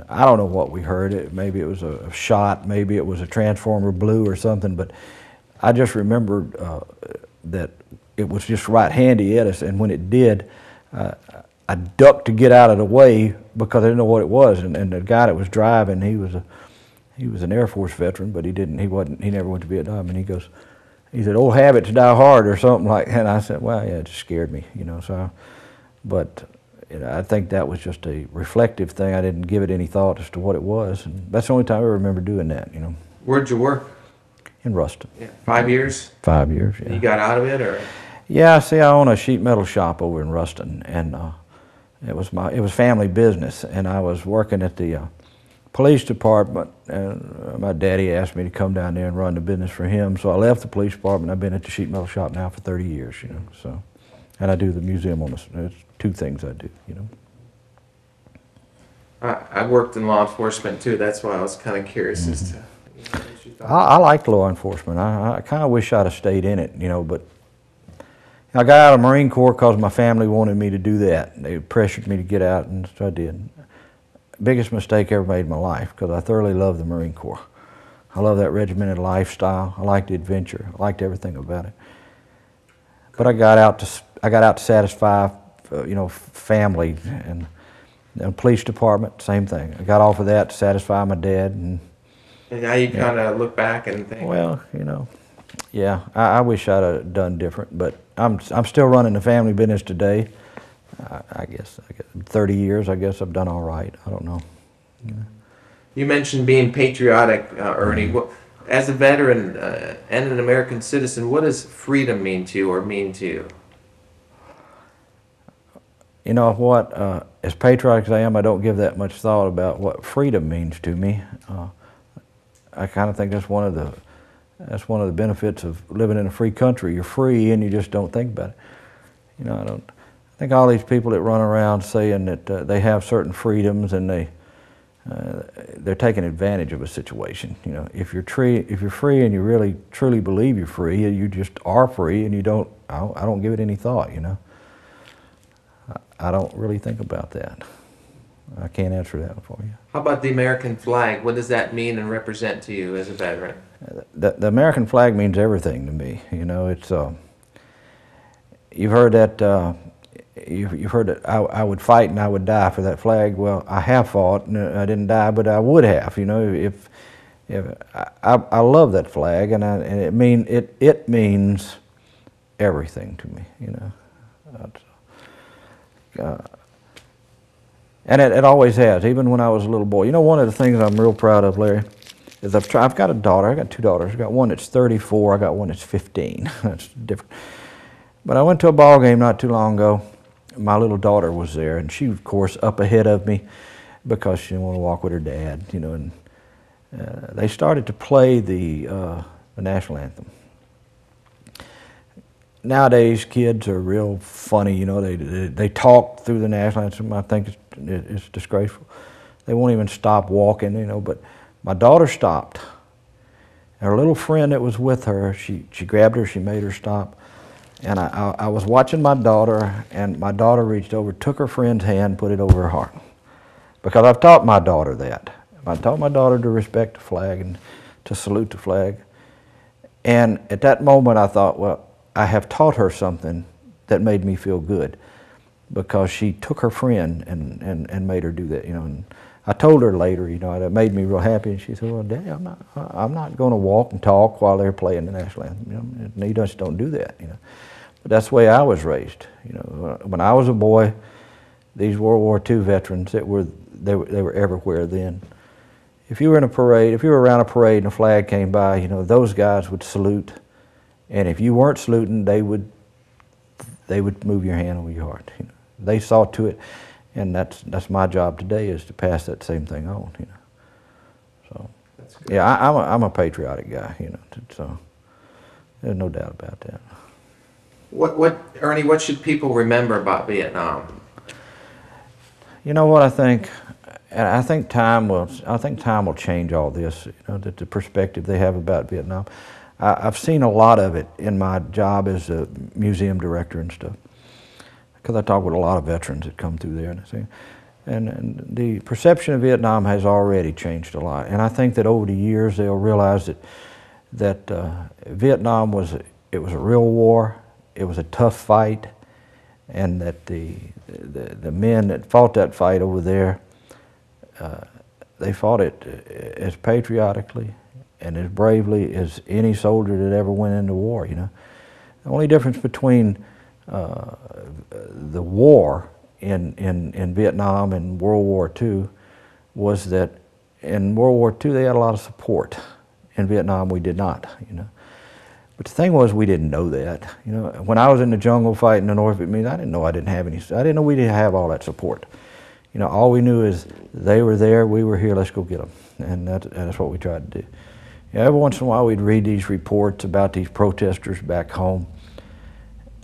I don't know what we heard. Maybe it was a shot, maybe it was a transformer blew or something, but I just remembered that it was just right handy at us, and when it did, I ducked to get out of the way because I didn't know what it was, and the guy that was driving, he was an Air Force veteran, but he never went to Vietnam, and he said, old habits die hard, or something like that. And I said, well, yeah, it just scared me, you know. So, but you know, I think that was just a reflective thing. I didn't give it any thought as to what it was, and that's the only time I remember doing that, you know. Where'd you work? In Ruston. Yeah. 5 years? 5 years, yeah. You got out of it, or? Yeah, see, I own a sheet metal shop over in Ruston, and it was family business, and I was working at the police department, and my daddy asked me to come down there and run the business for him, so I left the police department. I've been at the sheet metal shop now for 30 years, you know, so, and I do the museum on there's 2 things I do, you know. I worked in law enforcement too, that's why I was kind of curious as to, you know, what you thought. I like law enforcement. I kind of wish I'd have stayed in it, you know, but I got out of the Marine Corps because my family wanted me to do that. They pressured me to get out, and so I did. Biggest mistake I ever made in my life, because I thoroughly love the Marine Corps. I love that regimented lifestyle. I like the adventure. I liked everything about it. But I got out to satisfy, you know, family, and police department, same thing. I got off of that to satisfy my dad, and And now you kind of look back and think, well, yeah, I wish I'd have done different, but I'm still running the family business today. I guess 30 years, I guess I've done all right. I don't know. you mentioned being patriotic, Ernie. As a veteran and an American citizen, what does freedom mean to you or mean to you? You know what? As patriotic as I am, I don't give that much thought about what freedom means to me. I kind of think that's one of the benefits of living in a free country. You're free, and you just don't think about it. I think all these people that run around saying that they have certain freedoms and they're taking advantage of a situation. If you're free and you really truly believe you're free, you just are free, and I don't give it any thought. I don't really think about that. I can't answer that for you. How about the American flag? What does that mean and represent to you as a veteran? The American flag means everything to me. It's you've heard that. You've heard that I would fight and I would die for that flag. Well, I have fought and I didn't die, but I would have. If I love that flag, and it means everything to me. And it always has, even when I was a little boy. One of the things I'm real proud of, Larry, is I've got a daughter. I got two daughters. I got one that's 34. I got one that's 15. That's different. But I went to a ball game not too long ago. My little daughter was there, and she, of course, up ahead of me because she didn't want to walk with her dad. And they started to play the national anthem. Nowadays, kids are real funny. They talk through the national anthem. I think it's disgraceful. They won't even stop walking. But my daughter stopped. Her little friend that was with her, she grabbed her. She made her stop. And I was watching my daughter, and my daughter reached over, took her friend's hand, put it over her heart. Because I've taught my daughter that. I taught my daughter to respect the flag and to salute the flag. And at that moment, I thought, well, I have taught her something that made me feel good, because she took her friend and made her do that. And I told her later, that made me real happy. And she said, well, Daddy, I'm not going to walk and talk while they're playing the national anthem. You just don't do that. But that's the way I was raised. When I was a boy, these World War II veterans, they were everywhere then. If you were in a parade, if you were around a parade and a flag came by, those guys would salute. And if you weren't saluting, they would move your hand over your heart. They saw to it, and that's my job today, is to pass that same thing on. So yeah, I'm a patriotic guy. So there's no doubt about that. Ernie, what should people remember about Vietnam? You know what I think? And I think time will change all this. The perspective they have about Vietnam. I've seen a lot of it in my job as a museum director and stuff, because I talk with a lot of veterans that come through there, and the perception of Vietnam has already changed a lot. And I think that over the years they'll realize that Vietnam was a real war. It was a tough fight, and that the men that fought that fight over there, they fought it as patriotically and as bravely as any soldier that ever went into war. The only difference between the war in Vietnam and World War II was that in World War II they had a lot of support. In Vietnam we did not. But the thing was, we didn't know that. When I was in the jungle fighting the North Vietnamese, I didn't know I didn't know we didn't have all that support. All we knew is they were there, we were here, let's go get them. And that's what we tried to do. Every once in a while we'd read these reports about these protesters back home.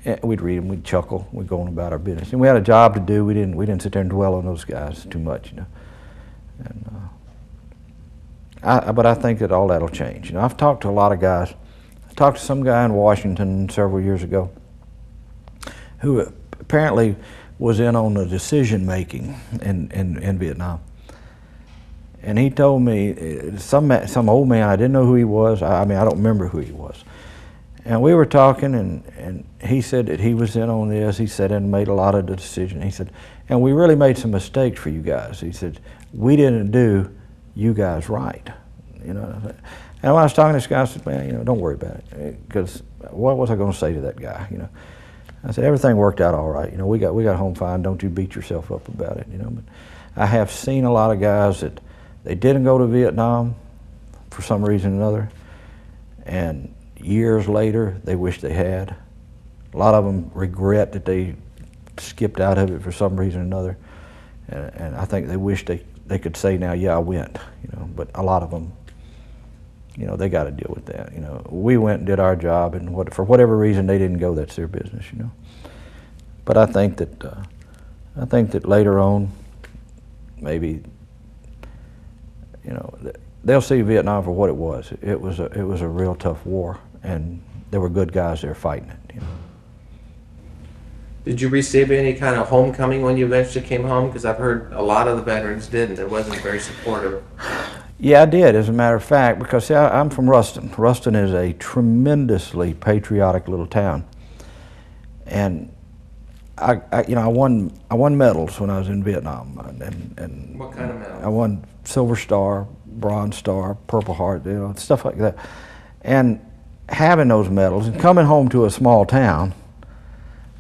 And we'd read them, we'd chuckle, we'd go on about our business. And we had a job to do. We didn't sit there and dwell on those guys too much, And but I think that all that'll change. I've talked to a lot of guys. I talked to some guy in Washington several years ago who apparently was in on the decision making in Vietnam. And he told me, some old man, I didn't know who he was. I don't remember who he was. And we were talking, and he said that he was in on this. He said, and made a lot of the decisions. He said, and we really made some mistakes for you guys. He said, we didn't do you guys right. you know. And when I was talking to this guy, I said, man, you know, don't worry about it, because what was I going to say to that guy, you know? I said, everything worked out all right, you know, we got home fine, don't you beat yourself up about it, you know. But I have seen a lot of guys that they didn't go to Vietnam for some reason or another, and years later, they wish they had. A lot of them regret that they skipped out of it for some reason or another, and I think they wish they could say now, yeah, I went, you know, but a lot of them, you know, they got to deal with that, you know. We went and did our job, and for whatever reason they didn't go, that's their business, you know. But I think that later on, maybe, you know, they'll see Vietnam for what it was. It was a real tough war, and there were good guys there fighting it, you know. Did you receive any kind of homecoming when you eventually came home? Because I've heard a lot of the veterans didn't. It wasn't very supportive. Yeah, I did, as a matter of fact, because see, I'm from Ruston. Ruston is a tremendously patriotic little town, and I won medals when I was in Vietnam, and what kind of medals? I won Silver Star, Bronze Star, Purple Heart, you know, stuff like that. And having those medals and coming home to a small town,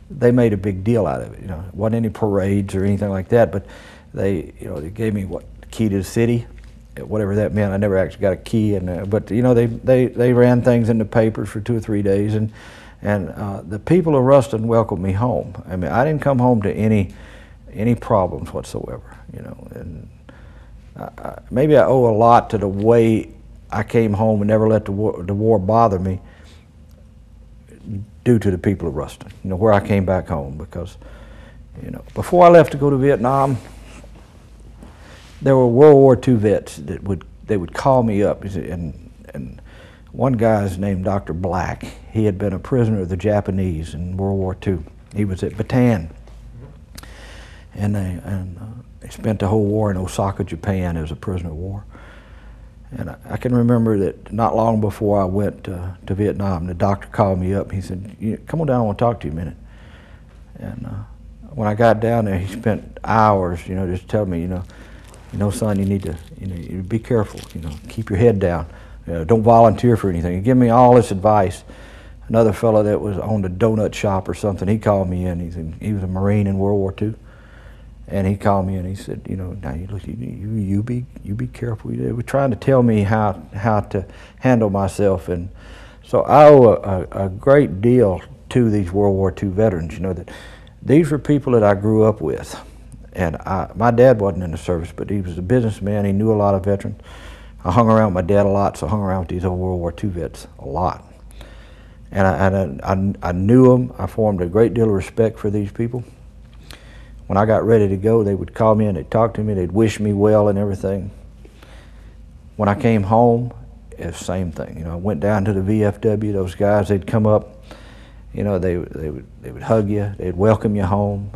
they made a big deal out of it. You know, it wasn't any parades or anything like that, but they gave me the key to the city, whatever that meant. I never actually got a key, but you know, they ran things in the papers for 2 or 3 days, and the people of Ruston welcomed me home. I mean, I didn't come home to any problems whatsoever, you know. And maybe I owe a lot to the way I came home and never let the war bother me, due to the people of Ruston, you know, where I came back home. Because, you know, before I left to go to Vietnam, there were World War II vets that would call me up, and one guy's named Dr. Black. He had been a prisoner of the Japanese in World War II. He was at Bataan, and they spent the whole war in Osaka, Japan, as a prisoner of war. And I can remember that not long before I went to Vietnam, the doctor called me up. He said, come on down, I want to talk to you a minute. And when I got down there, he spent hours, you know, just telling me, you know, son, you need to, you be careful, you know, keep your head down. Don't volunteer for anything. He gave me all this advice. Another fellow that was owned a donut shop or something, he called me in. He was a Marine in World War II. And he called me and he said, you know, now you be careful. They were trying to tell me how to handle myself, and so I owe a great deal to these World War II veterans. You know, that these were people that I grew up with, and my dad wasn't in the service, but he was a businessman. He knew a lot of veterans. I hung around with my dad a lot, so I hung around with these old World War II vets a lot, and I knew them. I formed a great deal of respect for these people. When I got ready to go, they would call me and they'd talk to me, they'd wish me well and everything. When I came home, it's the same thing. You know, I went down to the VFW, those guys, they'd come up, you know, they would hug you, they'd welcome you home.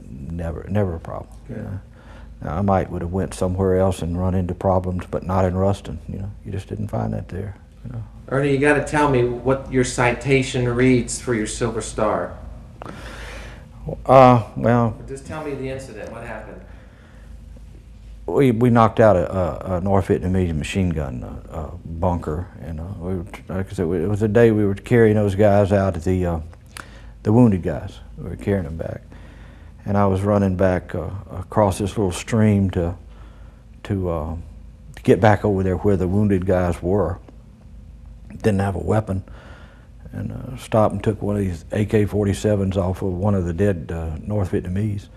Never a problem. Yeah. You know? Now, I would have went somewhere else and run into problems, but not in Ruston. You know, you just didn't find that there. You know. Ernie, you got to tell me what your citation reads for your Silver Star. Well, just tell me the incident. What happened? We knocked out a North Vietnamese machine gun bunker, and like I said, it was a day we were carrying those guys out, the wounded guys. We were carrying them back, and I was running back across this little stream to get back over there where the wounded guys were. Didn't have a weapon. And stopped and took one of these AK-47s off of one of the dead North Vietnamese.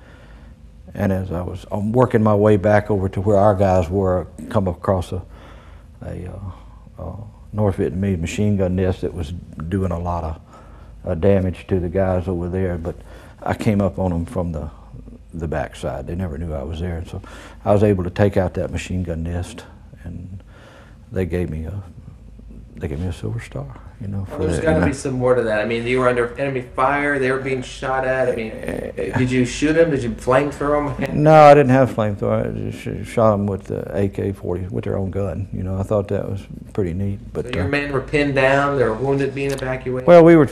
And as I was working my way back over to where our guys were, come across a North Vietnamese machine gun nest that was doing a lot of damage to the guys over there. But I came up on them from the backside. They never knew I was there. And so I was able to take out that machine gun nest, and they gave me a Silver Star. You know, well, there's got to be some more to that. I mean, you were under enemy fire. They were being shot at. I mean, did you shoot them? Did you flamethrower them? No, I didn't have flamethrower. I just shot them with the AK-40 with their own gun. You know, I thought that was pretty neat. But so your men were pinned down. They were wounded, being evacuated. Well, we were.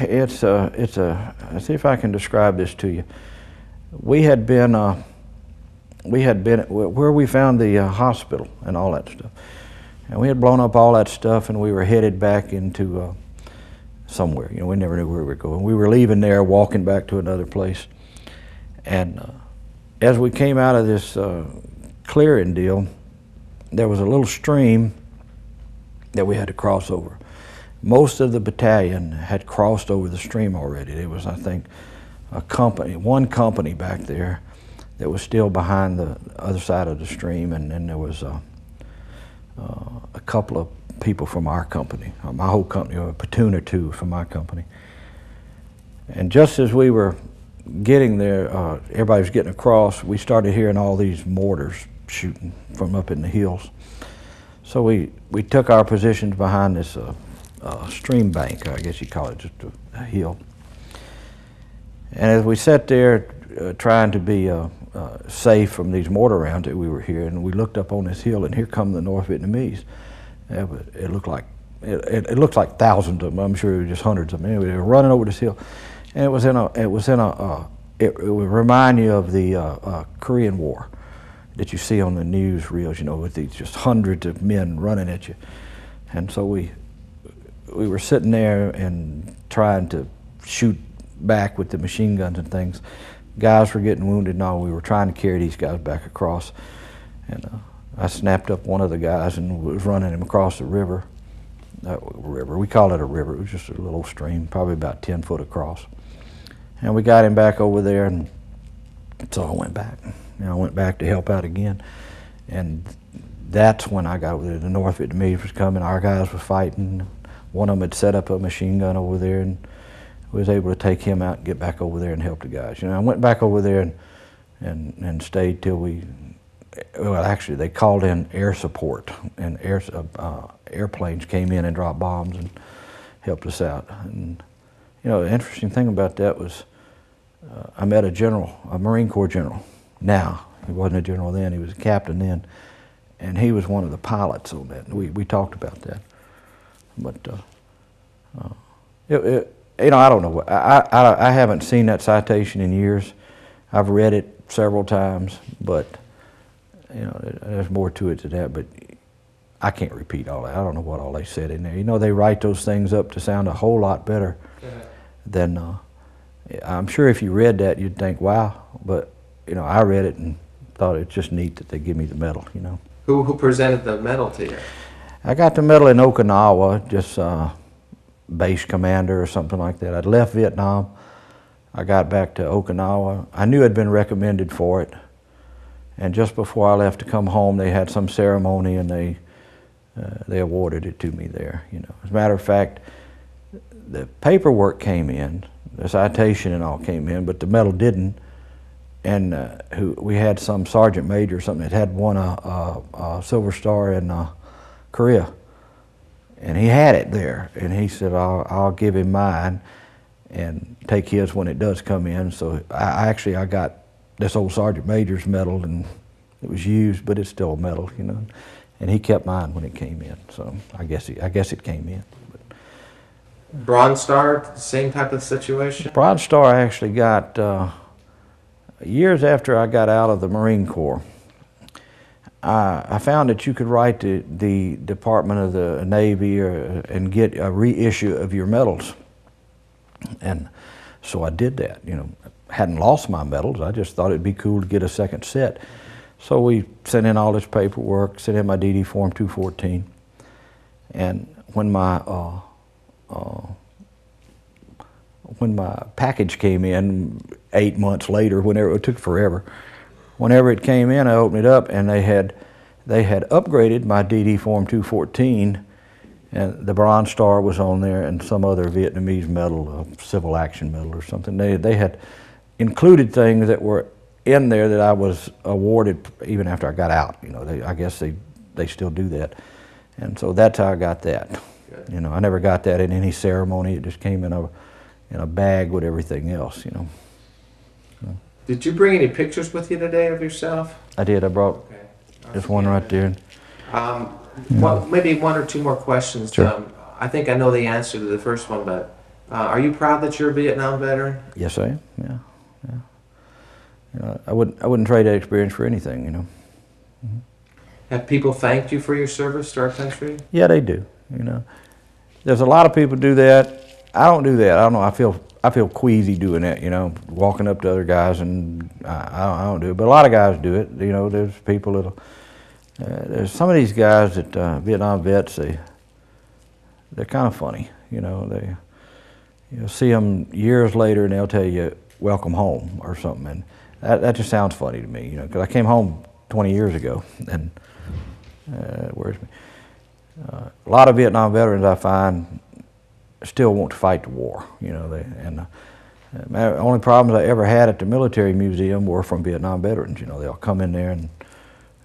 It's a. Let's see if I can describe this to you. We had been where we found the hospital and all that stuff. And we had blown up all that stuff, and we were headed back into somewhere. You know, we never knew where we were going. We were leaving there, walking back to another place. And as we came out of this clearing deal, there was a little stream that we had to cross over. Most of the battalion had crossed over the stream already. There was, I think, one company back there that was still behind the other side of the stream, and then there was a couple of people from our company, my whole company, or a platoon or two from my company. And just as we were getting there, everybody was getting across, we started hearing all these mortars shooting from up in the hills. So we took our positions behind this stream bank, I guess you call it, just a hill. And as we sat there trying to be safe from these mortar rounds that we were hearing, we looked up on this hill, and here come the North Vietnamese. It looked like thousands of them. I'm sure it was just hundreds of them. Anyway, they were running over this hill, and it would remind you of the Korean War that you see on the news reels, you know, with these just hundreds of men running at you. And so we were sitting there and trying to shoot back with the machine guns and things. Guys were getting wounded and all. We were trying to carry these guys back across. And I snapped up one of the guys and was running him across the river. We call it a river. It was just a little stream, probably about 10 foot across. And we got him back over there, and so I went back. You know, I went back to help out again. And that's when I got over there. The North Vietnamese was coming. Our guys were fighting. One of them had set up a machine gun over there, and was able to take him out and get back over there and help the guys. You know, I went back over there and stayed till well, actually, they called in air support, and airplanes came in and dropped bombs and helped us out. And you know, the interesting thing about that was I met a Marine Corps general. Now, he wasn't a general then, he was a captain then, and he was one of the pilots on that. We talked about that. But you know, I don't know. I haven't seen that citation in years. I've read it several times, but you know, there's more to it than that. But I can't repeat all that. I don't know what all they said in there. You know, they write those things up to sound a whole lot better than. I'm sure if you read that, you'd think, "Wow!" But you know, I read it and thought it's just neat that they give me the medal. You know. Who presented the medal to you? I got the medal in Okinawa, just base commander or something like that. I'd left Vietnam. I got back to Okinawa. I knew I'd been recommended for it. And just before I left to come home, they had some ceremony, and they awarded it to me there. You know, as a matter of fact, the paperwork came in, the citation and all came in, but the medal didn't. And we had some sergeant major or something that had won a Silver Star in Korea, and he had it there, and he said, I'll give him mine and take his when it does come in. So I got this old Sergeant Major's medal, and it was used, but it's still a medal, you know. And he kept mine when it came in, so I guess it came in. But Bronze Star, same type of situation? Bronze Star I actually got years after I got out of the Marine Corps. I found that you could write to the Department of the Navy and get a reissue of your medals. And so I did that. You know, hadn't lost my medals. I just thought it'd be cool to get a second set. So we sent in all this paperwork, sent in my DD Form 214. And when my package came in 8 months later, whenever it took forever, whenever it came in, I opened it up, and they had upgraded my DD Form 214, and the Bronze Star was on there, and some other Vietnamese medal, a Civil Action Medal or something. They had included things that were in there that I was awarded even after I got out. You know, I guess they still do that, and so that's how I got that. Good. You know, I never got that in any ceremony. It just came in a bag with everything else. You know. Did you bring any pictures with you today of yourself? I did. I brought this one right there. Well, maybe one or two more questions. Sure. I think I know the answer to the first one, but are you proud that you're a Vietnam veteran? Yes, I am. Yeah. You know, I wouldn't trade that experience for anything. You know. Have people thanked you for your service to our country? Yeah, they do. You know, there's a lot of people do that. I don't do that. I don't know. I feel queasy doing that. You know, walking up to other guys, and I don't do it. But a lot of guys do it. You know, there's people that'll. There's some of these guys that Vietnam vets. They're kind of funny. You know, you'll see them years later, and they'll tell you "Welcome home" or something, and that just sounds funny to me. You know, because I came home 20 years ago, and where's me? A lot of Vietnam veterans I find still want to fight the war. You know, the only problems I ever had at the military museum were from Vietnam veterans. You know, they'll come in there and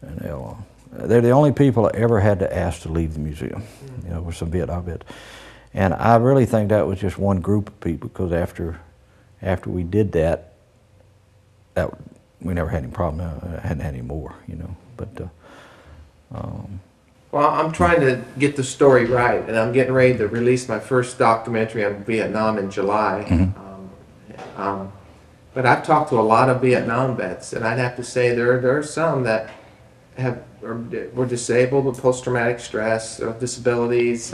they're the only people I ever had to ask to leave the museum. You know, were some Vietnam vets, and I really think that was just one group of people, because after we did that we never had any problem. I hadn't had any more. You know, but. Well, I'm trying to get the story right, and I'm getting ready to release my first documentary on Vietnam in July. Mm-hmm. But I've talked to a lot of Vietnam vets, and I'd have to say there are some that were disabled with post-traumatic stress or disabilities,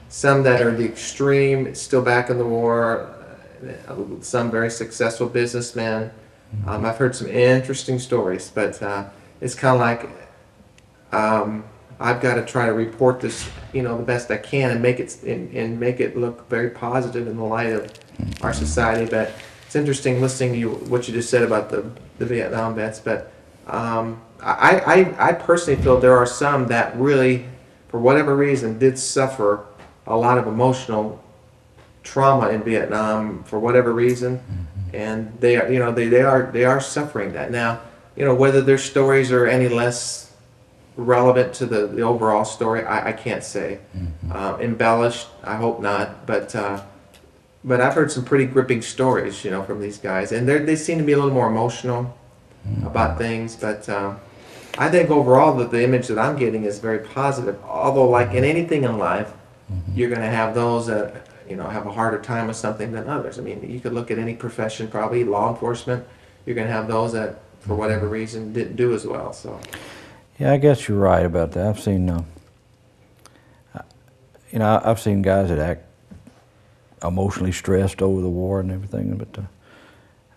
some that are the extreme, still back in the war, some very successful businessmen. I've heard some interesting stories, but it's kind of like I've got to try to report this, you know, the best I can, and make it look very positive in the light of our society. But it's interesting listening to what you just said about the Vietnam vets. But I personally feel there are some that really, for whatever reason, did suffer a lot of emotional trauma in Vietnam for whatever reason, and they are, you know, they are suffering that now. You know, whether their stories are any less relevant to the overall story, I can't say. Embellished, I hope not, but I've heard some pretty gripping stories, you know, from these guys, and they seem to be a little more emotional about things. But I think overall that the image that I'm getting is very positive. Although, like in anything in life, you're going to have those that, you know, have a harder time with something than others. I mean, you could look at any profession, probably law enforcement. You're going to have those that, for whatever reason, didn't do as well. So. Yeah, I guess you're right about that. I've seen, you know, I've seen guys that act emotionally stressed over the war and everything, but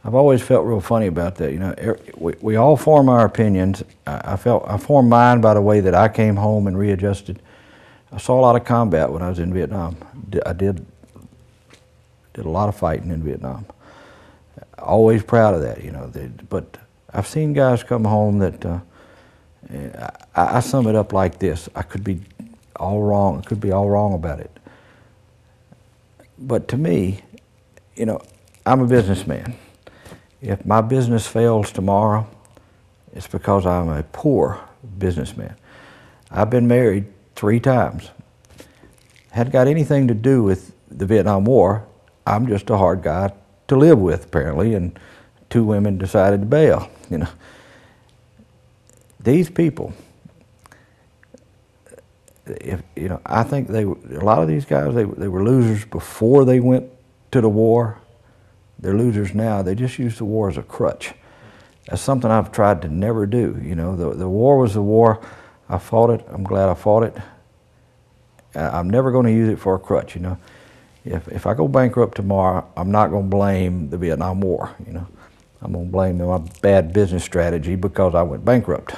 I've always felt real funny about that. You know, we all form our opinions. I formed mine by the way that I came home and readjusted. I saw a lot of combat when I was in Vietnam. I did a lot of fighting in Vietnam. Always proud of that, you know. But I've seen guys come home that. I sum it up like this: I could be all wrong. I could be all wrong about it. But to me, you know, I'm a businessman. If my business fails tomorrow, it's because I'm a poor businessman. I've been married 3 times. Hadn't got anything to do with the Vietnam War. I'm just a hard guy to live with, apparently, and 2 women decided to bail, you know. These people, you know, I think a lot of these guys, they were losers before they went to the war. They're losers now. They just use the war as a crutch. That's something I've tried to never do. You know, the war was the war. I fought it. I'm glad I fought it. I'm never going to use it for a crutch. You know, if I go bankrupt tomorrow, I'm not going to blame the Vietnam War. You know, I'm going to blame my bad business strategy because I went bankrupt.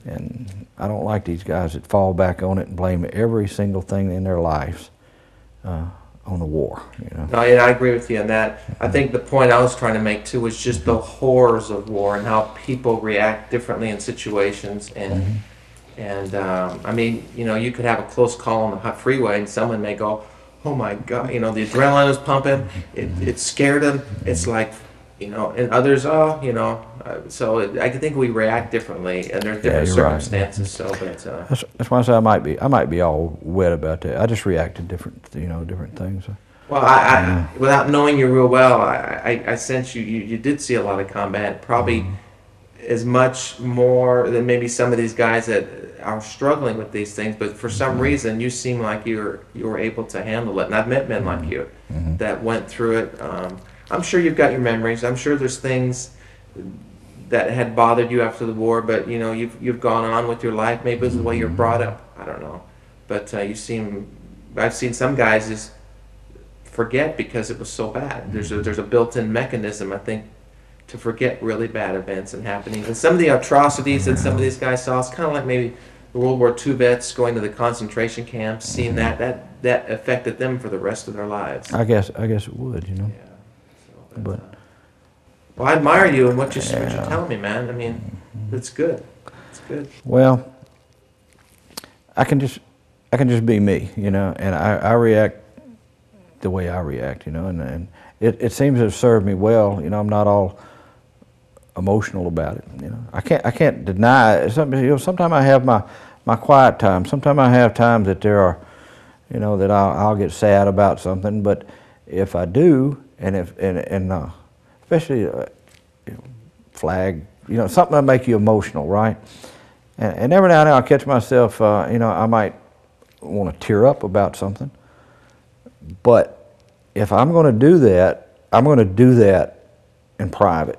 And I don't like these guys that fall back on it and blame every single thing in their lives on the war. You know? No, yeah, I agree with you on that. I think the point I was trying to make too was just the horrors of war and how people react differently in situations. And I mean, you know, you could have a close call on the freeway and someone may go, "Oh my God!" You know, the adrenaline is pumping. It scared them. It's like, you know, and others, oh, you know. So I think we react differently, and there's different circumstances. Right. So, but that's why I say I might be all wet about that. I just react to different things. Well, I without knowing you real well, I sense you did see a lot of combat, probably as much more than maybe some of these guys that are struggling with these things. But for some reason, you seem like you were able to handle it, and I've met men like you that went through it. I'm sure you've got your memories. I'm sure there's things that had bothered you after the war, but you know you've gone on with your life. Maybe it's the way you're brought up. I don't know, but you seem. I've seen some guys just forget because it was so bad. There's a built-in mechanism, I think, to forget really bad events and happenings. And some of the atrocities that some of these guys saw, it's kind of like maybe the World War II vets going to the concentration camps, seeing that affected them for the rest of their lives. I guess it would, you know. Yeah. So, but well, I admire you and what you're telling me, man. I mean, it's good. It's good. Well, I can just be me, you know, and I react the way I react, you know, and it seems to have served me well. You know, I'm not all emotional about it. You know, I can't deny it. You know, sometimes I have my quiet time. Sometimes I have times that there are, you know, that I'll get sad about something. But if I do, and especially you know, flag, you know, something that make you emotional, right? And every now and then I'll catch myself, you know, I might want to tear up about something. But if I'm going to do that, I'm going to do that in private.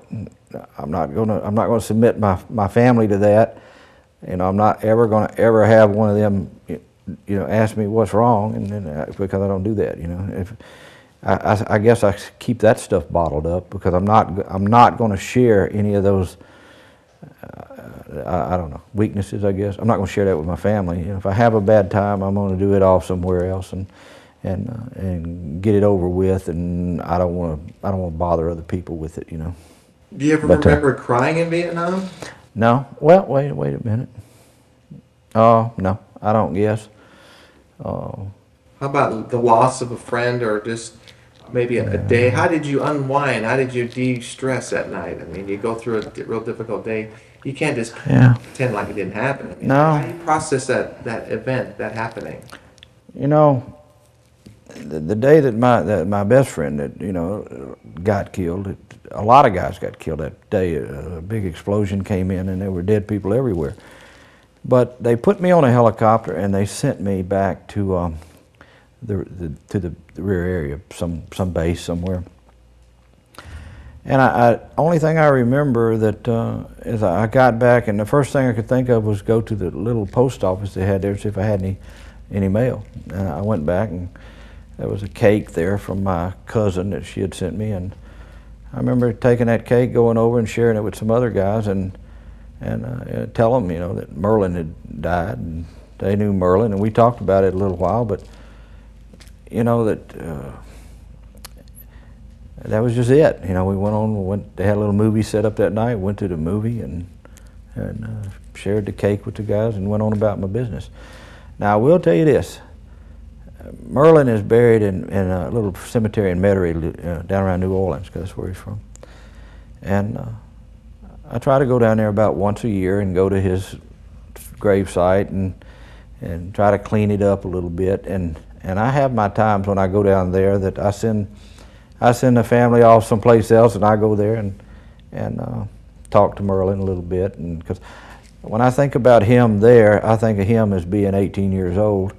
I'm not going to submit my family to that. You know, I'm not ever going to have one of them, you know, ask me what's wrong, and then because I don't do that. You know, I guess I keep that stuff bottled up because I'm not going to share any of those. I don't know, weaknesses. I guess I'm not going to share that with my family. You know, if I have a bad time, I'm going to do it off somewhere else and get it over with, and I don't want to bother other people with it, you know. Do you ever remember crying in Vietnam? No. Well, wait a minute. Oh, no, I don't guess. How about the loss of a friend, or just maybe a day? How did you unwind? How did you de-stress at night? I mean, you go through a real difficult day. You can't just pretend like it didn't happen. I mean, no. How do you process that event, that happening? You know, the day that my best friend that, you know, got killed, a lot of guys got killed that day. A big explosion came in and there were dead people everywhere. But they put me on a helicopter and they sent me back to the rear area, some base somewhere. And only thing I remember that is I got back, and the first thing I could think of was go to the little post office they had there to see if I had any mail. And I went back, and there was a cake there from my cousin that she had sent me, and I remember taking that cake, going over and sharing it with some other guys, and tell them, you know, that Merlin had died, and they knew Merlin, and we talked about it a little while, but you know that was just it. You know, they had a little movie set up that night, went to the movie and shared the cake with the guys and went on about my business. Now, I will tell you this. Merlin is buried in a little cemetery in Metairie, down around New Orleans, because that's where he's from. And I try to go down there about once a year and go to his gravesite and try to clean it up a little bit. And I have my times when I go down there that I send the family off someplace else, and I go there and talk to Merlin a little bit. And because when I think about him there, I think of him as being 18 years old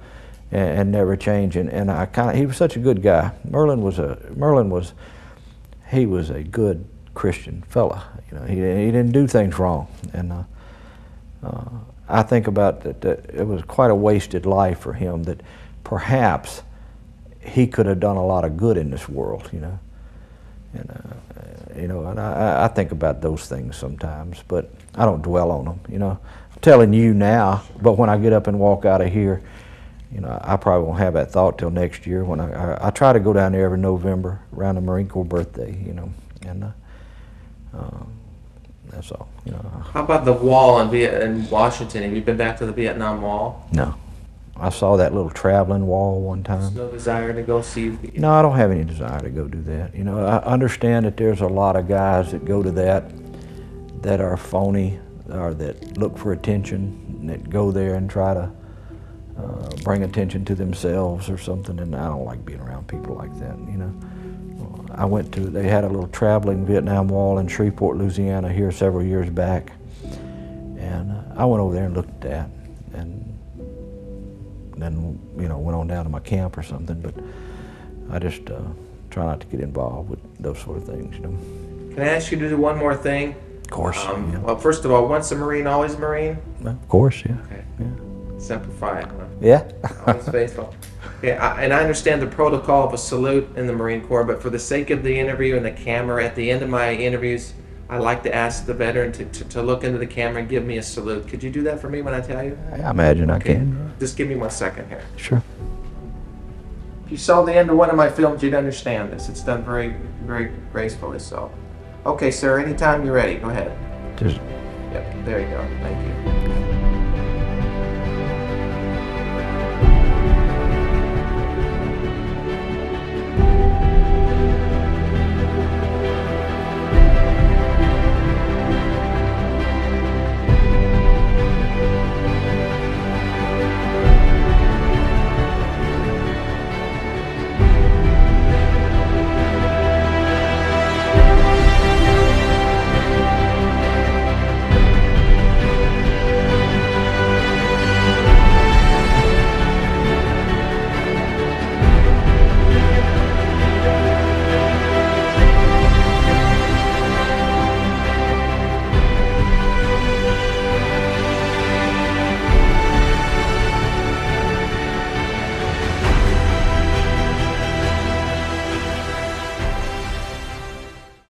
and never changing. And he was such a good guy. Merlin was a good Christian fella. You know, he didn't do things wrong. And I think about that it was quite a wasted life for him. That perhaps he could have done a lot of good in this world, you know. And you know, and I think about those things sometimes, but I don't dwell on them, you know. I'm telling you now, but when I get up and walk out of here, you know, I probably won't have that thought till next year. When I try to go down there every November around the Marine Corps birthday, you know, and that's all, you know. How about the wall in Washington? Have you been back to the Vietnam Wall? No. I saw that little traveling wall one time. There's no desire to go see? No, I don't have any desire to go do that. You know, I understand that there's a lot of guys that go to that are phony, or that look for attention, and that go there and try to bring attention to themselves or something, and I don't like being around people like that, you know. They had a little traveling Vietnam Wall in Shreveport, Louisiana here several years back, and I went over there and looked at that, and then, you know, went on down to my camp or something, but I just try not to get involved with those sort of things, you know. Can I ask you to do one more thing? Of course. Yeah. Well, first of all, once a Marine, always a Marine? Of course, yeah. Okay. Yeah. Simplify it, huh? Yeah. Always faithful. Okay, and I understand the protocol of a salute in the Marine Corps, but for the sake of the interview and the camera, at the end of my interviews, I like to ask the veteran to look into the camera and give me a salute. Could you do that for me when I tell you? I imagine I can. Just give me 1 second here. Sure. If you saw the end of one of my films, you'd understand this. It's done very, very gracefully so. Okay, sir, anytime you're ready, go ahead. Just Yep, there you go. Thank you.